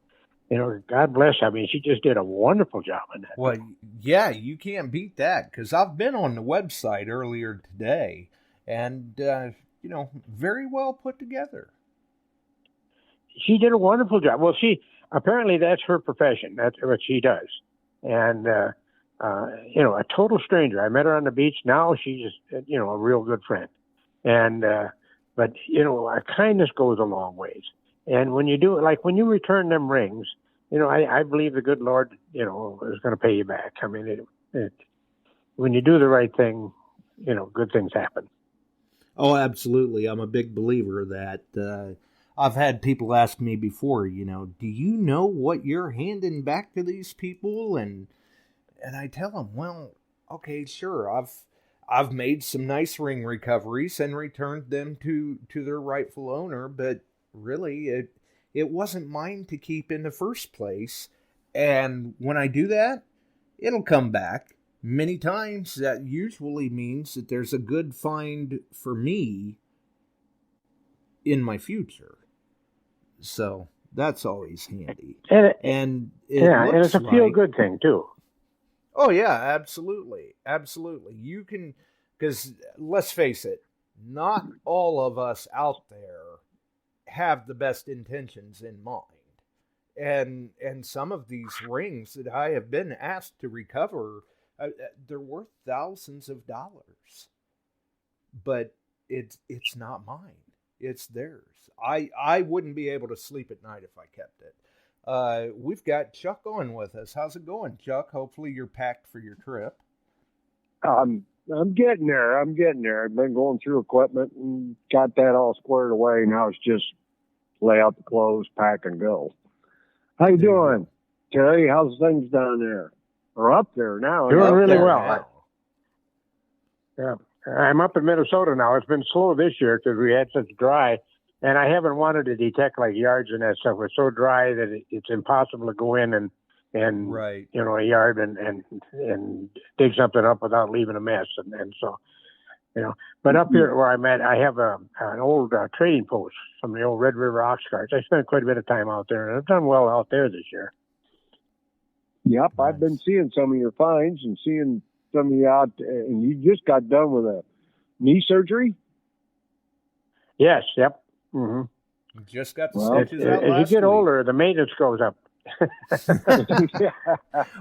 you know, God bless her. I mean, she just did a wonderful job on that. Well, yeah, you can't beat that, because I've been on the website earlier today, and, you know, very well put together. She did a wonderful job. Well, apparently that's her profession. That's what she does. And, you know, a total stranger. I met her on the beach. Now she's, you know, a real good friend. And, but, you know, kindness goes a long ways. And when you do it, like when you return them rings, you know, I believe the good Lord, you know, is going to pay you back. I mean, when you do the right thing, you know, good things happen. Oh, absolutely. I'm a big believer of that. I've had people ask me before, you know, do you know what you're handing back to these people? And I tell them, well, okay, sure. I've made some nice ring recoveries and returned them to their rightful owner, but really, it wasn't mine to keep in the first place. And when I do that, it'll come back. Many times that usually means that there's a good find for me in my future. So that's always handy. And it's a feel-good thing, too. Oh, yeah, absolutely. Absolutely. You can, because let's face it, not all of us out there have the best intentions in mind. And some of these rings that I have been asked to recover, they're worth thousands of dollars. But it's not mine. It's theirs. I wouldn't be able to sleep at night if I kept it. We've got Chuck on with us. How's it going, Chuck? Hopefully you're packed for your trip. I'm getting there. I've been going through equipment and got that all squared away. Now it's just lay out the clothes, pack, and go. How you doing, Terry? How's things down there? Or up there now? Doing really well. Yeah, I'm up in Minnesota now. It's been slow this year because we had such dry, and I haven't wanted to detect like yards and that stuff. It's so dry that it's impossible to go in and and Right. a yard and dig something up without leaving a mess, and so. But up here where I'm at, I have an old trading post from the old Red River ox carts. I spent quite a bit of time out there, and I've done well out there this year. Yep, Nice. I've been seeing some of your finds and seeing some of you out, and you just got done with a knee surgery? Yes, yep. Mm-hmm. Just got the Well, stitches out As last you get week. older, the maintenance goes up.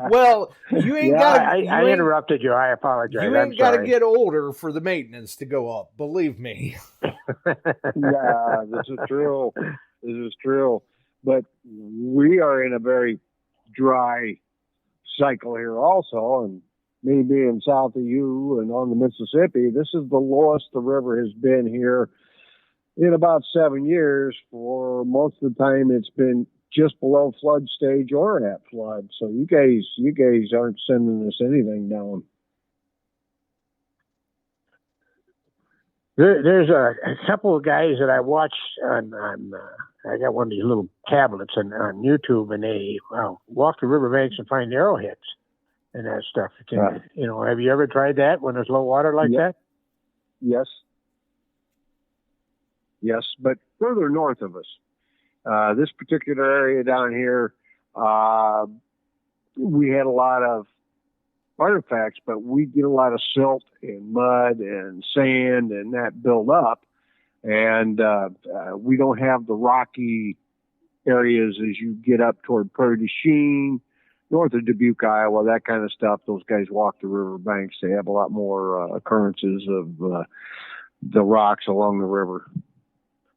Well, you ain't got to. I interrupted you. I apologize. You ain't got to get older for the maintenance to go up. Believe me. Yeah, this is true. This is true. But we are in a very dry cycle here also, and me being south of you and on the Mississippi, this is the lowest the river has been here in about 7 years. For most of the time, it's been just below flood stage or at flood. So you guys aren't sending us anything down. There's a couple of guys that I watch on I got one of these little tablets on YouTube, and they walk the riverbanks and find arrowheads and that stuff. Have you ever tried that when there's low water like that? Yes. Yes, but further north of us. This particular area down here, we had a lot of artifacts, but we get a lot of silt and mud and sand and that build up. And we don't have the rocky areas as you get up toward Prairie du Chien, north of Dubuque, Iowa, that kind of stuff. Those guys walk the river banks. They have a lot more occurrences of the rocks along the river.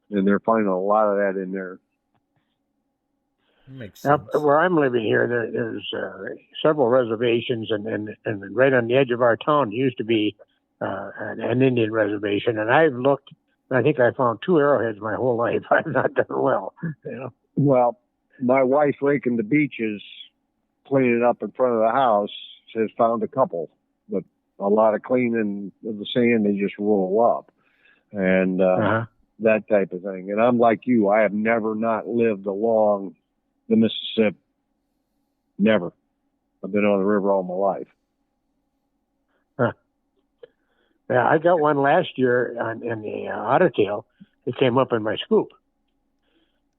And they're finding a lot of that in there. Makes sense. Now, where I'm living here, there's several reservations, and right on the edge of our town used to be an Indian reservation. And I've looked, and I think I found 2 arrowheads my whole life. I've not done well. Well, my wife raking the beaches, cleaning up in front of the house, has found a couple, but a lot of cleaning of the sand, they just roll up. And that type of thing. And I'm like you, I have never not lived along the Mississippi. Never. I've been on the river all my life. Yeah, I got one last year in the Ottertail. It came up in my scoop.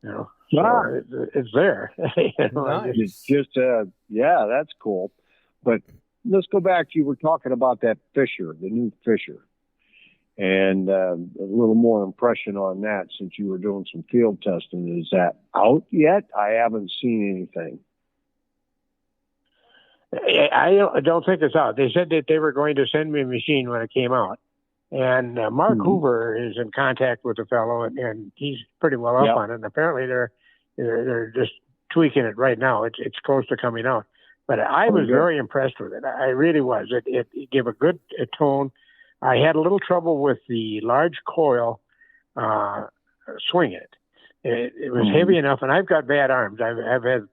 So it's there. Nice. It's just, that's cool. But let's go back. You were talking about that Fisher, the new Fisher. And a little more impression on that since you were doing some field testing. Is that out yet? I haven't seen anything. I don't think it's out. They said that they were going to send me a machine when it came out. And Mark Hoover is in contact with the fellow, and he's pretty well up on it. And apparently they're just tweaking it right now. It's close to coming out. But I was very impressed with it. I really was. It gave a good tone. I had a little trouble with the large coil swinging it. It was heavy enough, and I've got bad arms. I've had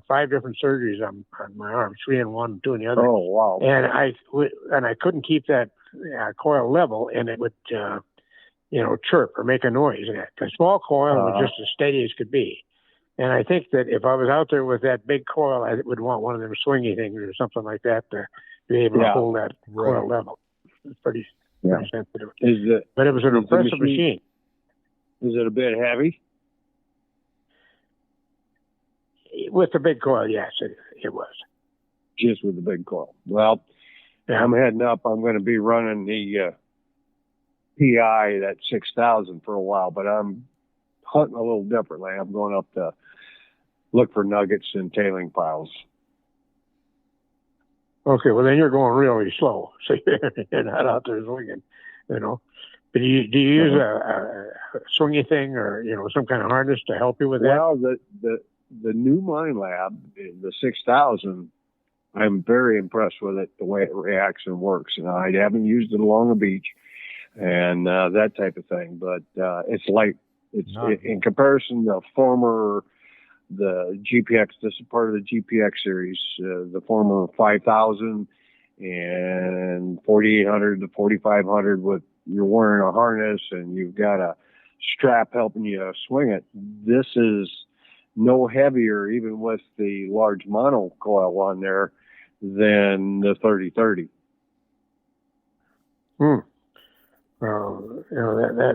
5 different surgeries on my arms, 3 in one, 2 in the other. Oh, wow. And I couldn't keep that coil level, and it would, chirp or make a noise. And the small coil was just as steady as could be. And I think that if I was out there with that big coil, I would want one of them swingy things or something like that to be able to hold that coil level. It's pretty sensitive. But it was an impressive machine. Is it a bit heavy? With the big coil, yes, it was. Just with the big coil. Well, I'm heading up. I'm going to be running the PI, that 6,000 for a while, but I'm hunting a little differently. I'm going up to look for nuggets and tailing piles. Okay, well then you're going really slow, so you're not out there swinging, But do you use a swingy thing or some kind of harness to help you with that? Well, the new MindLab, the 6,000, I'm very impressed with it, the way it reacts and works. And I haven't used it along the beach and that type of thing, but it's light. It's in comparison to the GPX. This is part of the GPX series, the former 5,000 and 4,800 to 4,500 with you're wearing a harness and you've got a strap helping you swing it. This is no heavier, even with the large monocoil on there, than the 30-30.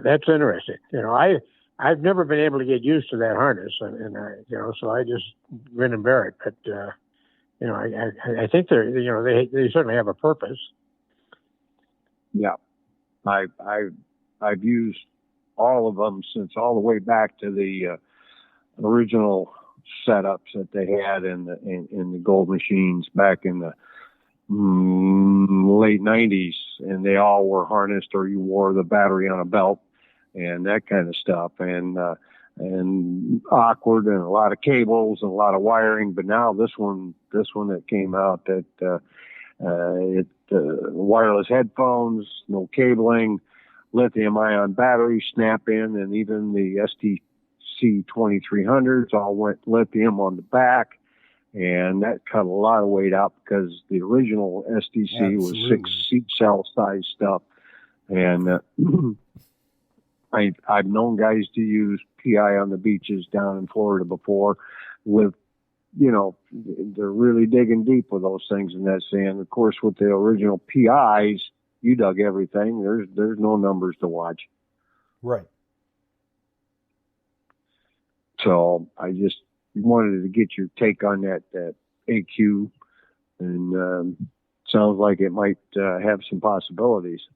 That's interesting. I've never been able to get used to that harness, and so I just grin and bear it. But I think they certainly have a purpose. Yeah, I've used all of them since all the way back to the original setups that they had in the gold machines back in the late 90s, and they all were harnessed, or you wore the battery on a belt and that kind of stuff, and awkward, and a lot of cables and a lot of wiring. But now this one that came out, that wireless headphones, no cabling, lithium ion battery, snap in, and even the STC 2300s all went lithium on the back. And that cut a lot of weight out, because the original STC was 6 seat cell size stuff. And I've known guys to use PI on the beaches down in Florida before, with, they're really digging deep with those things in that sand. Of course, with the original PIs, you dug everything. There's no numbers to watch. Right. So I just wanted to get your take on that AQ, and sounds like it might have some possibilities.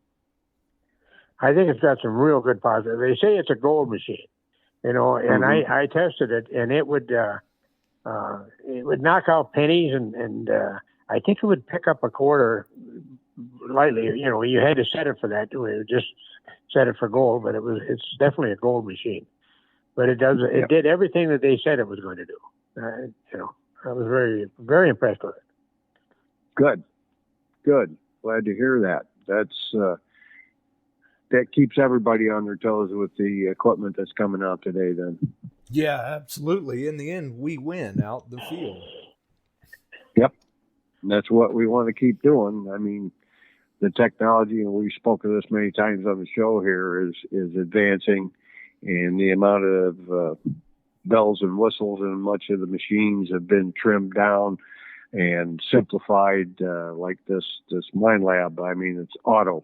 I think it's got some real good positives. They say it's a gold machine, and I tested it, and it would knock out pennies, and I think it would pick up a quarter lightly. You had to set it for that. You just set it for gold, but it's definitely a gold machine. But it did everything that they said it was going to do. I was very, very impressed with it. Good. Glad to hear that. That keeps everybody on their toes with the equipment that's coming out today, then. Yeah, absolutely. In the end, we win out in the field. Yep. And that's what we want to keep doing. I mean, the technology, and we've spoken of this many times on the show here, is advancing. And the amount of bells and whistles in much of the machines have been trimmed down and simplified, like this MindLab. I mean, it's auto.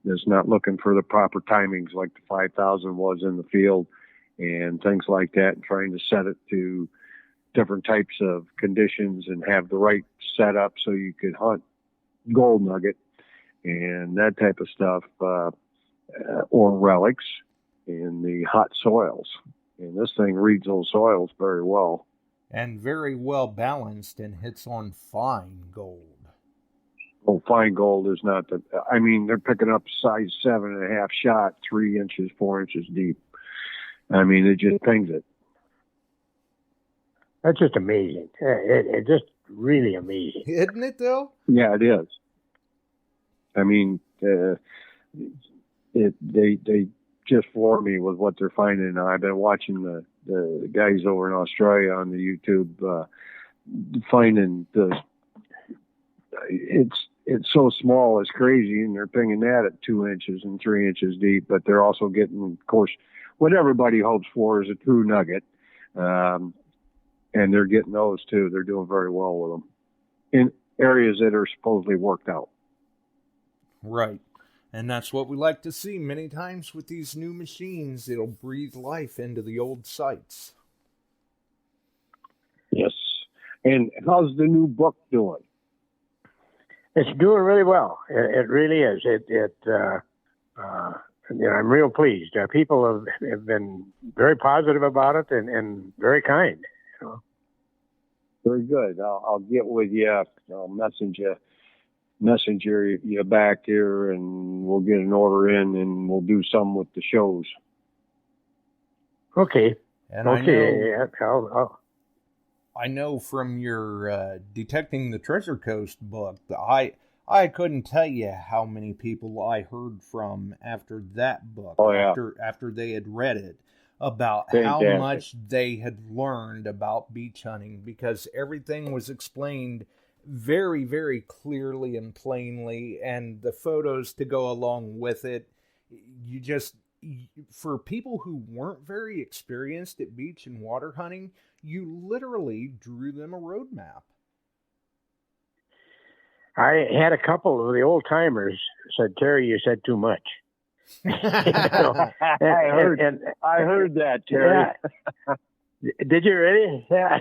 It's not looking for the proper timings like the 5000 was in the field and things like that, and trying to set it to different types of conditions and have the right setup so you could hunt gold nugget and that type of stuff, or relics in the hot soils. And this thing reads those soils very well. And very well balanced, and hits on fine gold. Oh, fine gold is not they're picking up size 7.5 shot, 3 inches, 4 inches deep. I mean, it just pings it. That's just amazing. It's just really amazing. Isn't it, though? Yeah, it is. I mean, they just floor me with what they're finding. I've been watching the guys over in Australia on the YouTube finding it's so small, it's crazy, and they're pinging that at 2 inches and 3 inches deep. But they're also getting, of course, what everybody hopes for is a true nugget, and they're getting those too. They're doing very well with them in areas that are supposedly worked out. Right. And that's what we like to see many times with these new machines. It'll breathe life into the old sites. Yes. And how's the new book doing? It's doing really well. It really is. I'm real pleased. People have been very positive about it and very kind. Very good. I'll get with you. I'll messenger you back here, and we'll get an order in, and we'll do some with the shows. Okay. And okay. I know from your Detecting the Treasure Coast book, I couldn't tell you how many people I heard from after that book, after they had read it, about how much they had learned about beach hunting, because everything was explained very, very clearly and plainly, and the photos to go along with it. for people who weren't very experienced at beach and water hunting, you literally drew them a roadmap. I had a couple of the old timers said, "Terry, you said too much." I heard that, Terry. Yeah. Did you really? Yeah.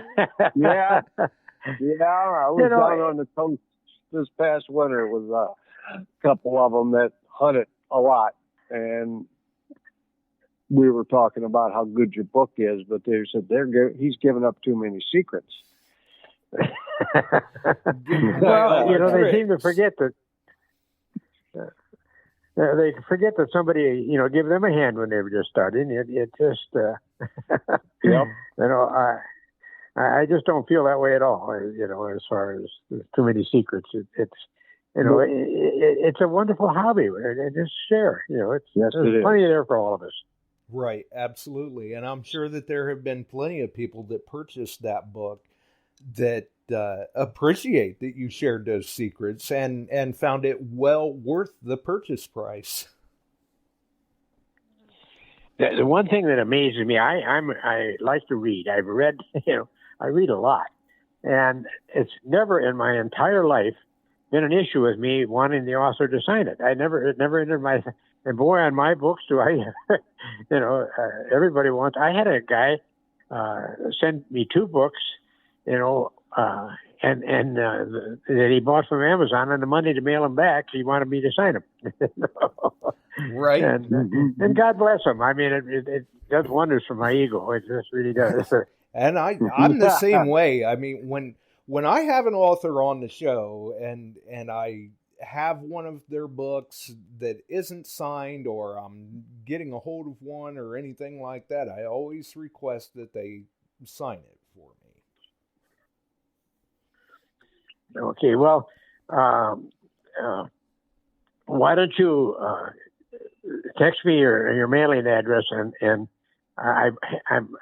Yeah. I was down on the coast this past winter with a couple of them that hunted a lot, and we were talking about how good your book is, but they said he's giving up too many secrets. Well, they seem to forget that. They forget that somebody, give them a hand when they were just starting. It just, Yep. I just don't feel that way at all. As far as too many secrets, it's a wonderful hobby, and just share. There's plenty there for all of us. Right, absolutely, and I'm sure that there have been plenty of people that purchased that book that appreciate that you shared those secrets and found it well worth the purchase price. The one thing that amazes me, I like to read. I've read, I read a lot, and it's never in my entire life been an issue with me wanting the author to sign it. It never entered my. And boy, on my books, do I, everybody wants. I had a guy send me 2 books, that he bought from Amazon, and the money to mail them back, he wanted me to sign them. Right. And God bless him. I mean, it does wonders for my ego. It just really does. And I'm the same way. I mean, when I have an author on the show and I have one of their books that isn't signed, or I'm getting a hold of one or anything like that, I always request that they sign it for me. Okay, well, why don't you text me your mailing address, and I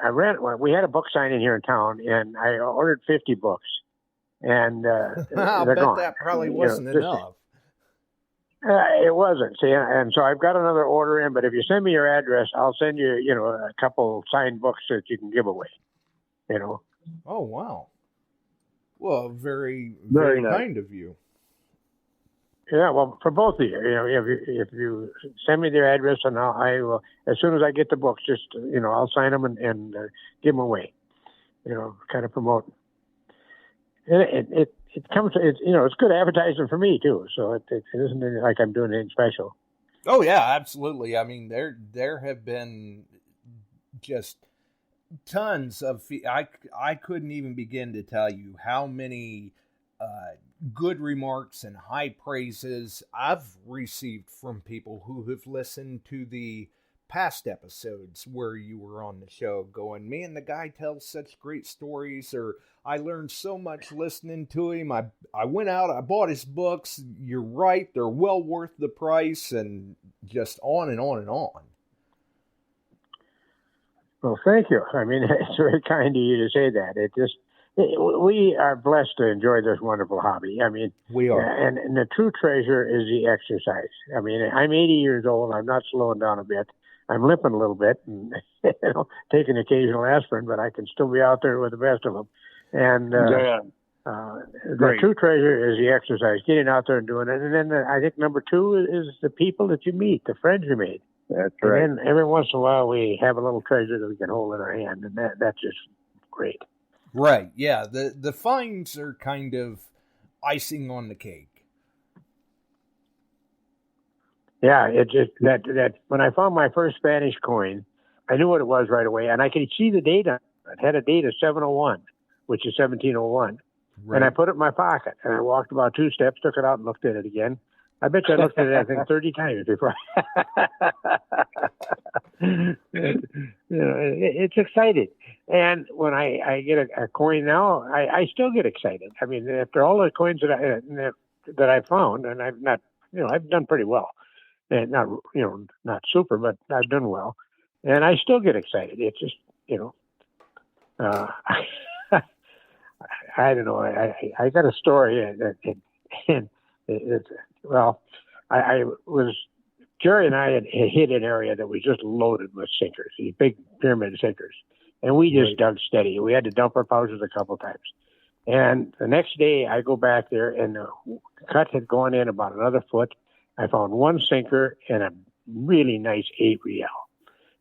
read. We had a book signing here in town, and I ordered 50 books, and I they're bet gone. that probably wasn't enough. It wasn't. See, and so I've got another order in. But if you send me your address, I'll send you, a couple signed books that you can give away. Oh wow. Well, very, Very very nice. kind of you. Yeah, well, for both of you, if you send me their address, and I will, as soon as I get the books, just I'll sign them and give them away. Kind of promote. It comes. It's good advertising for me too. So it isn't like I'm doing anything special. Oh yeah, absolutely. I mean, there have been just tons of. I couldn't even begin to tell you how many good remarks and high praises I've received from people who have listened to the past episodes where you were on the show, going, "Man, the guy tells such great stories," or "I learned so much listening to him. I went out, I bought his books. You're right, they're well worth the price," and just on and on and on. Well, thank you. I mean, it's very kind of you to say that. We are blessed to enjoy this wonderful hobby. I mean, We are. and the true treasure is the exercise. I mean, I'm 80 years old. I'm not slowing down a bit. I'm limping a little bit and taking occasional aspirin, but I can still be out there with the best of them. And the true treasure is the exercise, getting out there and doing it. And then I think number 2 is the people that you meet, the friends you made. That's right. And then every once in a while we have a little treasure that we can hold in our hand, and that's just great. Right, yeah. The finds are kind of icing on the cake. Yeah, it just that when I found my first Spanish coin, I knew what it was right away, and I could see the date on it. It had a date of 701, which is 1701. Right. And I put it in my pocket, and I walked about 2 steps, took it out, and looked at it again. I bet you I looked at it, I think, 30 times before. It's exciting. And when I get a coin now, I still get excited. I mean, after all the coins that I found, and I've not, I've done pretty well. And not super, but I've done well. And I still get excited. It's just, I don't know. I got a story, and I was Jerry and I had hit an area that was just loaded with sinkers, these big pyramid sinkers. And we just dug steady. We had to dump our pouches a couple times. And the next day I go back there and the cut had gone in about another foot. I found one sinker and a really nice 8 real.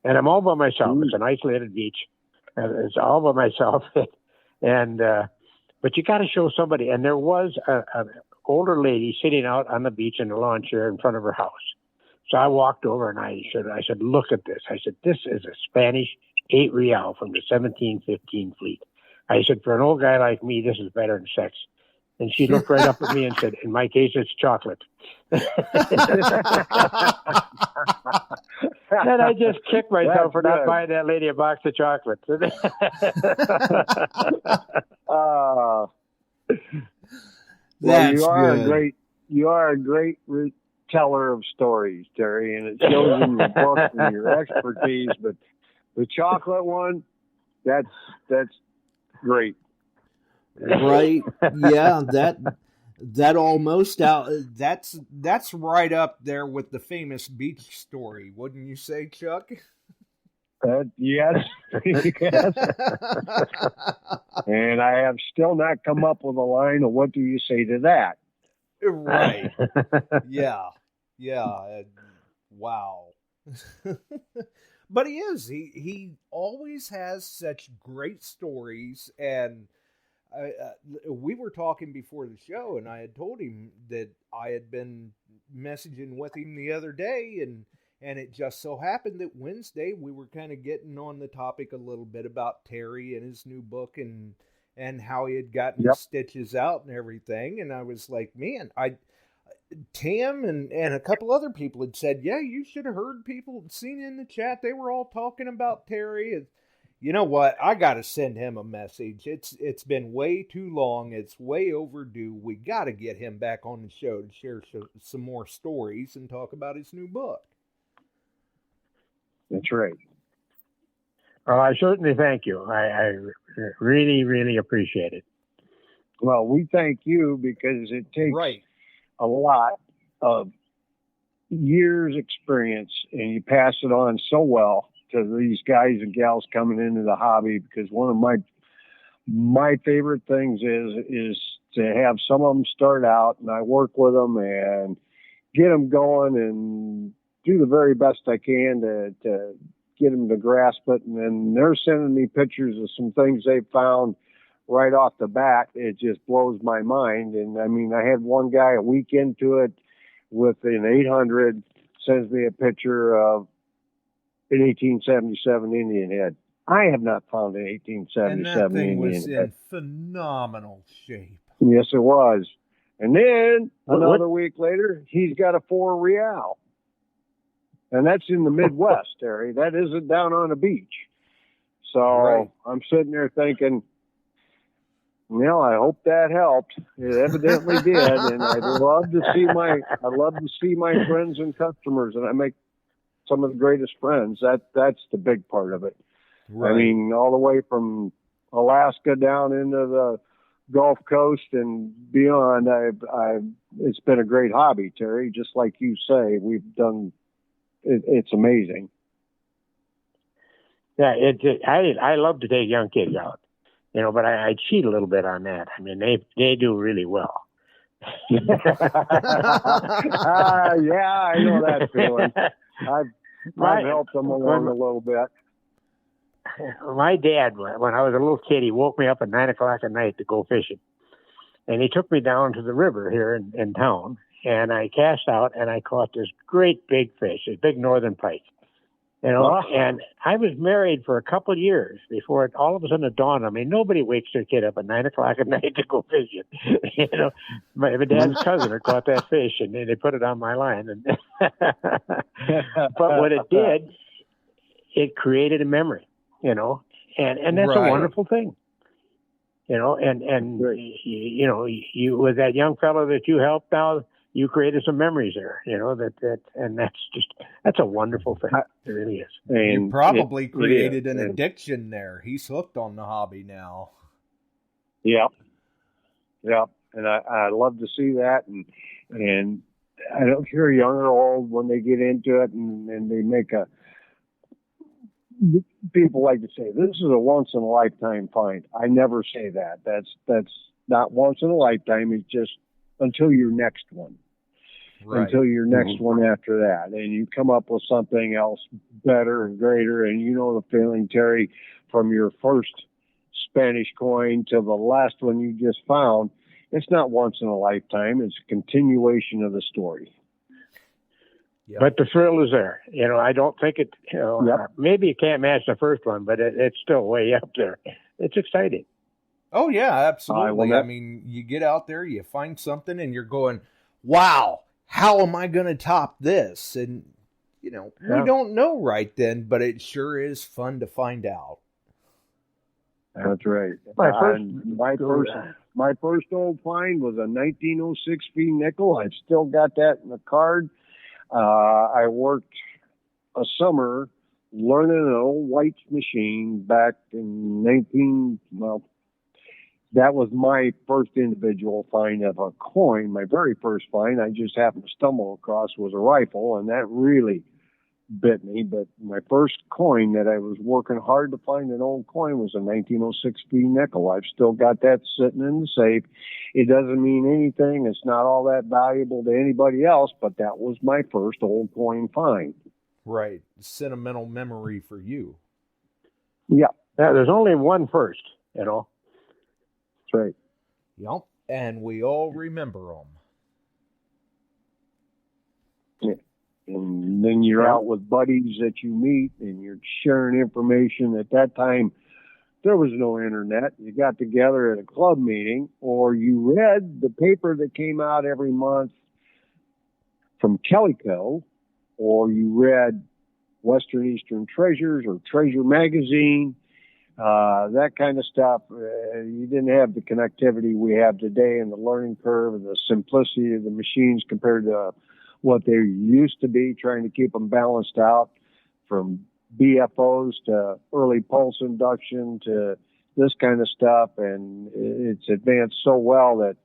And I'm all by myself. It's an isolated beach. And it's all by myself. And, but you got to show somebody. And there was an older lady sitting out on the beach in a lawn chair in front of her house. So I walked over and I said, look at this. I said, this is a Spanish 8 real from the 1715 fleet. I said, for an old guy like me, this is better than sex. And she looked right up at me and said, in my case, it's chocolate. And I just kicked myself for not buying that lady a box of chocolates. Well, you are a great teller of stories, Terry, and it shows in your book and your expertise. But the chocolate one, that's great. Right? Yeah, that almost out. That's right up there with the famous beach story, wouldn't you say, Chuck? Yes. Yes. And I have still not come up with a line of what do you say to that? Right. Yeah. Wow. But he is. He always has such great stories. And we were talking before the show, and I had told him that I had been messaging with him the other day, and it just so happened that Wednesday we were kind of getting on the topic a little bit about Terry and his new book and how he had gotten his stitches out and everything. And I was like, man, Tam and a couple other people had said, yeah, you should have heard people seen in the chat. They were all talking about Terry. And you know what? I got to send him a message. It's been way too long. It's way overdue. We got to get him back on the show to share some more stories and talk about his new book. That's right. Well, I certainly thank you. I really, really appreciate it. Well, we thank you because it takes a lot of years' experience, and you pass it on so well to these guys and gals coming into the hobby. Because one of my favorite things is to have some of them start out, and I work with them and get them going and do the very best I can to get them to grasp it. And then they're sending me pictures of some things they found right off the bat. It just blows my mind. And I mean, I had one guy a week into it with an 800 sends me a picture of an 1877 Indian head. I have not found an 1877 and that thing Indian was head. in phenomenal shape. Yes, it was. And then another week later, he's got a 4 real. And that's in the Midwest, Terry. That isn't down on a beach. So I'm sitting there thinking, well, I hope that helped. It evidently did. And I'd love to see my friends and customers, and I make some of the greatest friends. That's the big part of it. Right. I mean, all the way from Alaska down into the Gulf Coast and beyond, it's been a great hobby, Terry. Just like you say, we've done. It's amazing. Yeah, I love to take young kids out, but I cheat a little bit on that. I mean, they do really well. Yeah, I know that feeling. I've helped them along a little bit. My dad, when I was a little kid, he woke me up at 9 o'clock at night to go fishing, and he took me down to the river here in town. And I cast out, and I caught this great big fish, a big northern pike. And I was married for a couple of years before it all of a sudden it dawned on me, nobody wakes their kid up at 9 o'clock at night to go fishing. My dad's cousin had caught that fish, and they put it on my line. And but what it did, it created a memory, and that's a wonderful thing. And you with that young fellow that you helped out, you created some memories there, and that's a wonderful thing. It really is. And you probably created an addiction there. He's hooked on the hobby now. Yeah. And I love to see that. And I don't care young or old when they get into it and they make people like to say, this is a once in a lifetime find. I never say that. That's not once in a lifetime. It's just until your next one. Right. Until your next one after that. And you come up with something else better and greater. And you know the feeling, Terry, from your first Spanish coin to the last one you just found. It's not once in a lifetime. It's a continuation of the story. Yep. But the thrill is there. You know, I don't think it, maybe you can't match the first one, but it's still way up there. It's exciting. Oh, yeah, absolutely. I mean, you get out there, you find something, and you're going, wow, how am I going to top this? And, you know, we don't know right then, but it sure is fun to find out. That's right. My first old find was a 1906 fee nickel. I've still got that in the card. I worked a summer learning an old White's machine back in that was my first individual find of a coin. My very first find I just happened to stumble across was a rifle, and that really bit me. But my first coin that I was working hard to find an old coin was a 1906 fee nickel. I've still got that sitting in the safe. It doesn't mean anything. It's not all that valuable to anybody else, but that was my first old coin find. Right. Sentimental memory for you. Yeah. There's only one first, you know. That's right. Yep. And we all remember them. Yeah. And then you're out with buddies that you meet and you're sharing information. At that time, there was no internet. You got together at a club meeting, or you read the paper that came out every month from Calico, or you read Western Eastern Treasures or Treasure Magazine, that kind of stuff. You didn't have the connectivity we have today and the learning curve and the simplicity of the machines compared to what they used to be, trying to keep them balanced out from BFOs to early pulse induction to this kind of stuff. And it's advanced so well that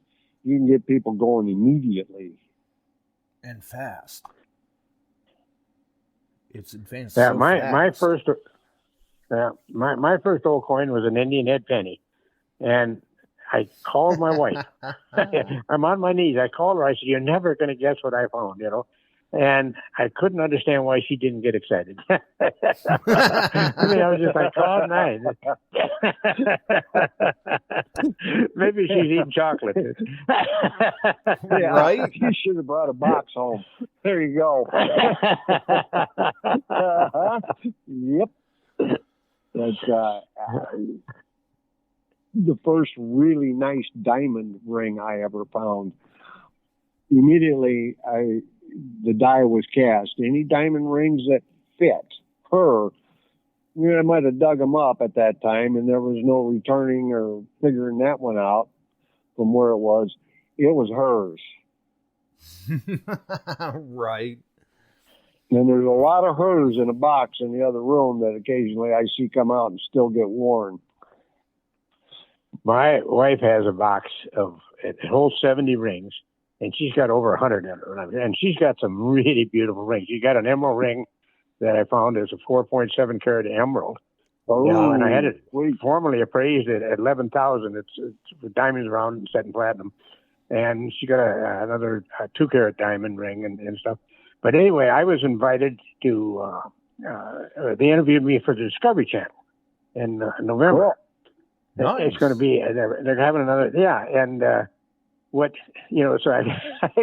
you can get people going immediately. And fast. It's advanced so fast. My first old coin was an Indian head penny. And I called my wife. I'm on my knees. I called her. I said, you're never going to guess what I found, you know. And I couldn't understand why she didn't get excited. I mean, I was just like, oh, nice. Maybe she's eating chocolate. Yeah, right? You should have brought a box home. There you go. Yep. That's the first really nice diamond ring I ever found. Immediately, the die was cast. Any diamond rings that fit her, I might have dug them up at that time, and there was no returning or figuring that one out from where it was. It was hers. Right. And there's a lot of hers in a box in the other room that occasionally I see come out and still get worn. My wife has a box of, it holds 70 rings, and she's got over 100 in her. And she's got some really beautiful rings. She got an emerald ring that I found is a 4.7 carat emerald. Oh, you know, and I had it formally appraised at $11,000. It's with diamonds around and set in platinum. And she got another 2 carat diamond ring and stuff. But anyway, I was invited to, they interviewed me for the Discovery Channel in November. Cool. Nice. It's going to be, they're having another, and so I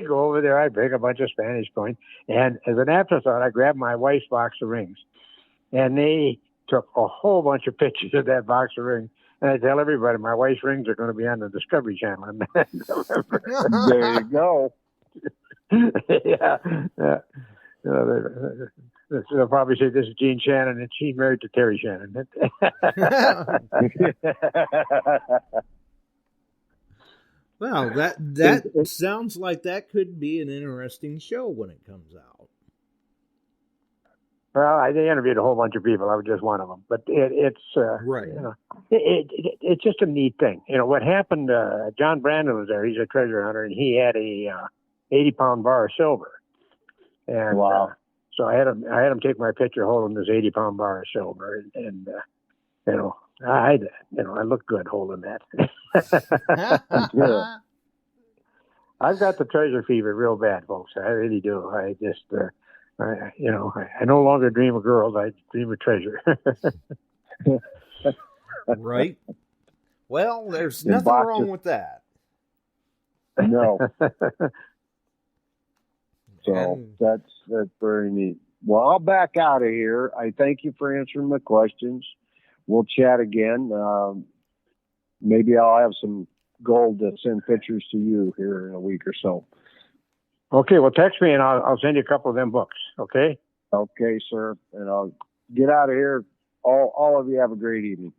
go over there, I bring a bunch of Spanish coins, and as an afterthought, I grabbed my wife's box of rings, and they took a whole bunch of pictures of that box of rings, and I tell everybody my wife's rings are going to be on the Discovery Channel. There you go. Yeah. They'll probably say this is Gene Shannon, and she's married to Terry Shannon. Well, that sounds like that could be an interesting show when it comes out. Well, they interviewed a whole bunch of people. I was just one of them. But it's right. You know, it's just a neat thing. You know what happened? John Brandon was there. He's a treasure hunter, and he had 80-pound bar of silver. And Wow. so I had him take my picture holding this 80-pound bar of silver, and I look good holding that. Yeah. I've got the treasure fever real bad, folks. I really do. I just, I no longer dream of girls. I dream of treasure. Right. Well, there's In nothing boxes. wrong with that. No. So And- that's very neat. Well, I'll back out of here. I thank you for answering my questions. We'll chat again. Maybe I'll have some gold to send pictures to you here in a week or so. Okay, well, text me and I'll send you a couple of them books. Okay. Okay, sir. And I'll get out of here. All of you have a great evening.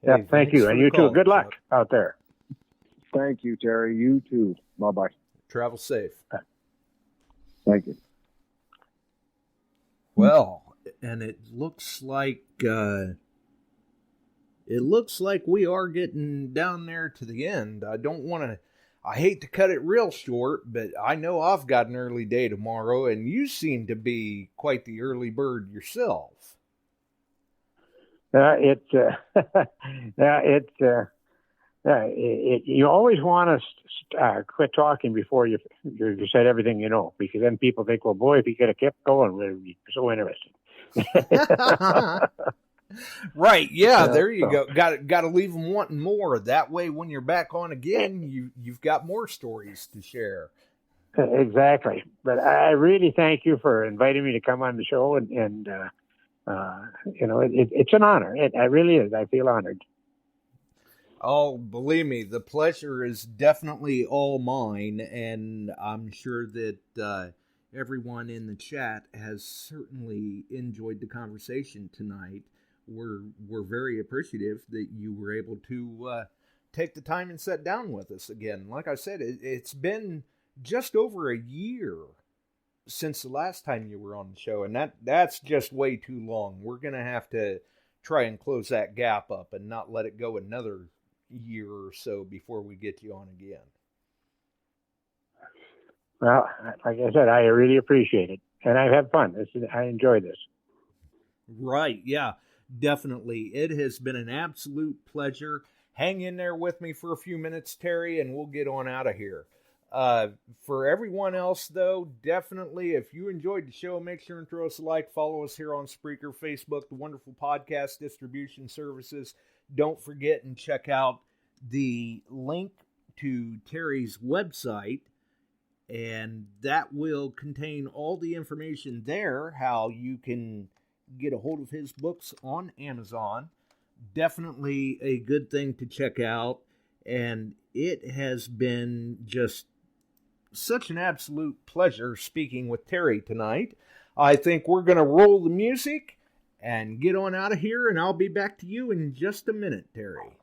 Yeah, Hey, thank thanks you, for and the you too. call, Good luck Chuck. out there. Thank you, Terry. You too. Bye-bye. Travel safe. Thank you. Well, and it looks like we are getting down there to the end. I hate to cut it real short, but I know I've got an early day tomorrow, and you seem to be quite the early bird yourself. You always want to quit talking before you said everything you know, because then people think, well, boy, if he could have kept going, it would be so interesting. Right, yeah, there you so- go. Got to leave them wanting more. That way, when you're back on again, you've got more stories to share. Exactly. But I really thank you for inviting me to come on the show, and it's an honor. It really is. I feel honored. Oh, believe me, the pleasure is definitely all mine, and I'm sure that everyone in the chat has certainly enjoyed the conversation tonight. We're very appreciative that you were able to take the time and sit down with us again. Like I said, it's been just over a year since the last time you were on the show, and that's just way too long. We're going to have to try and close that gap up and not let it go another year or so before we get you on again. Well, like I said, I really appreciate it, and I've had fun. I enjoy this. Right, yeah, definitely. It has been an absolute pleasure. Hang in there with me for a few minutes, Terry, and we'll get on out of here. For everyone else, though, definitely, if you enjoyed the show, make sure and throw us a like. Follow us here on Spreaker, Facebook, the wonderful podcast distribution services. Don't forget and check out the link to Terry's website, and that will contain all the information there, how you can get a hold of his books on Amazon. Definitely a good thing to check out, and it has been just such an absolute pleasure speaking with Terry tonight. I think we're going to roll the music and get on out of here, and I'll be back to you in just a minute, Terry.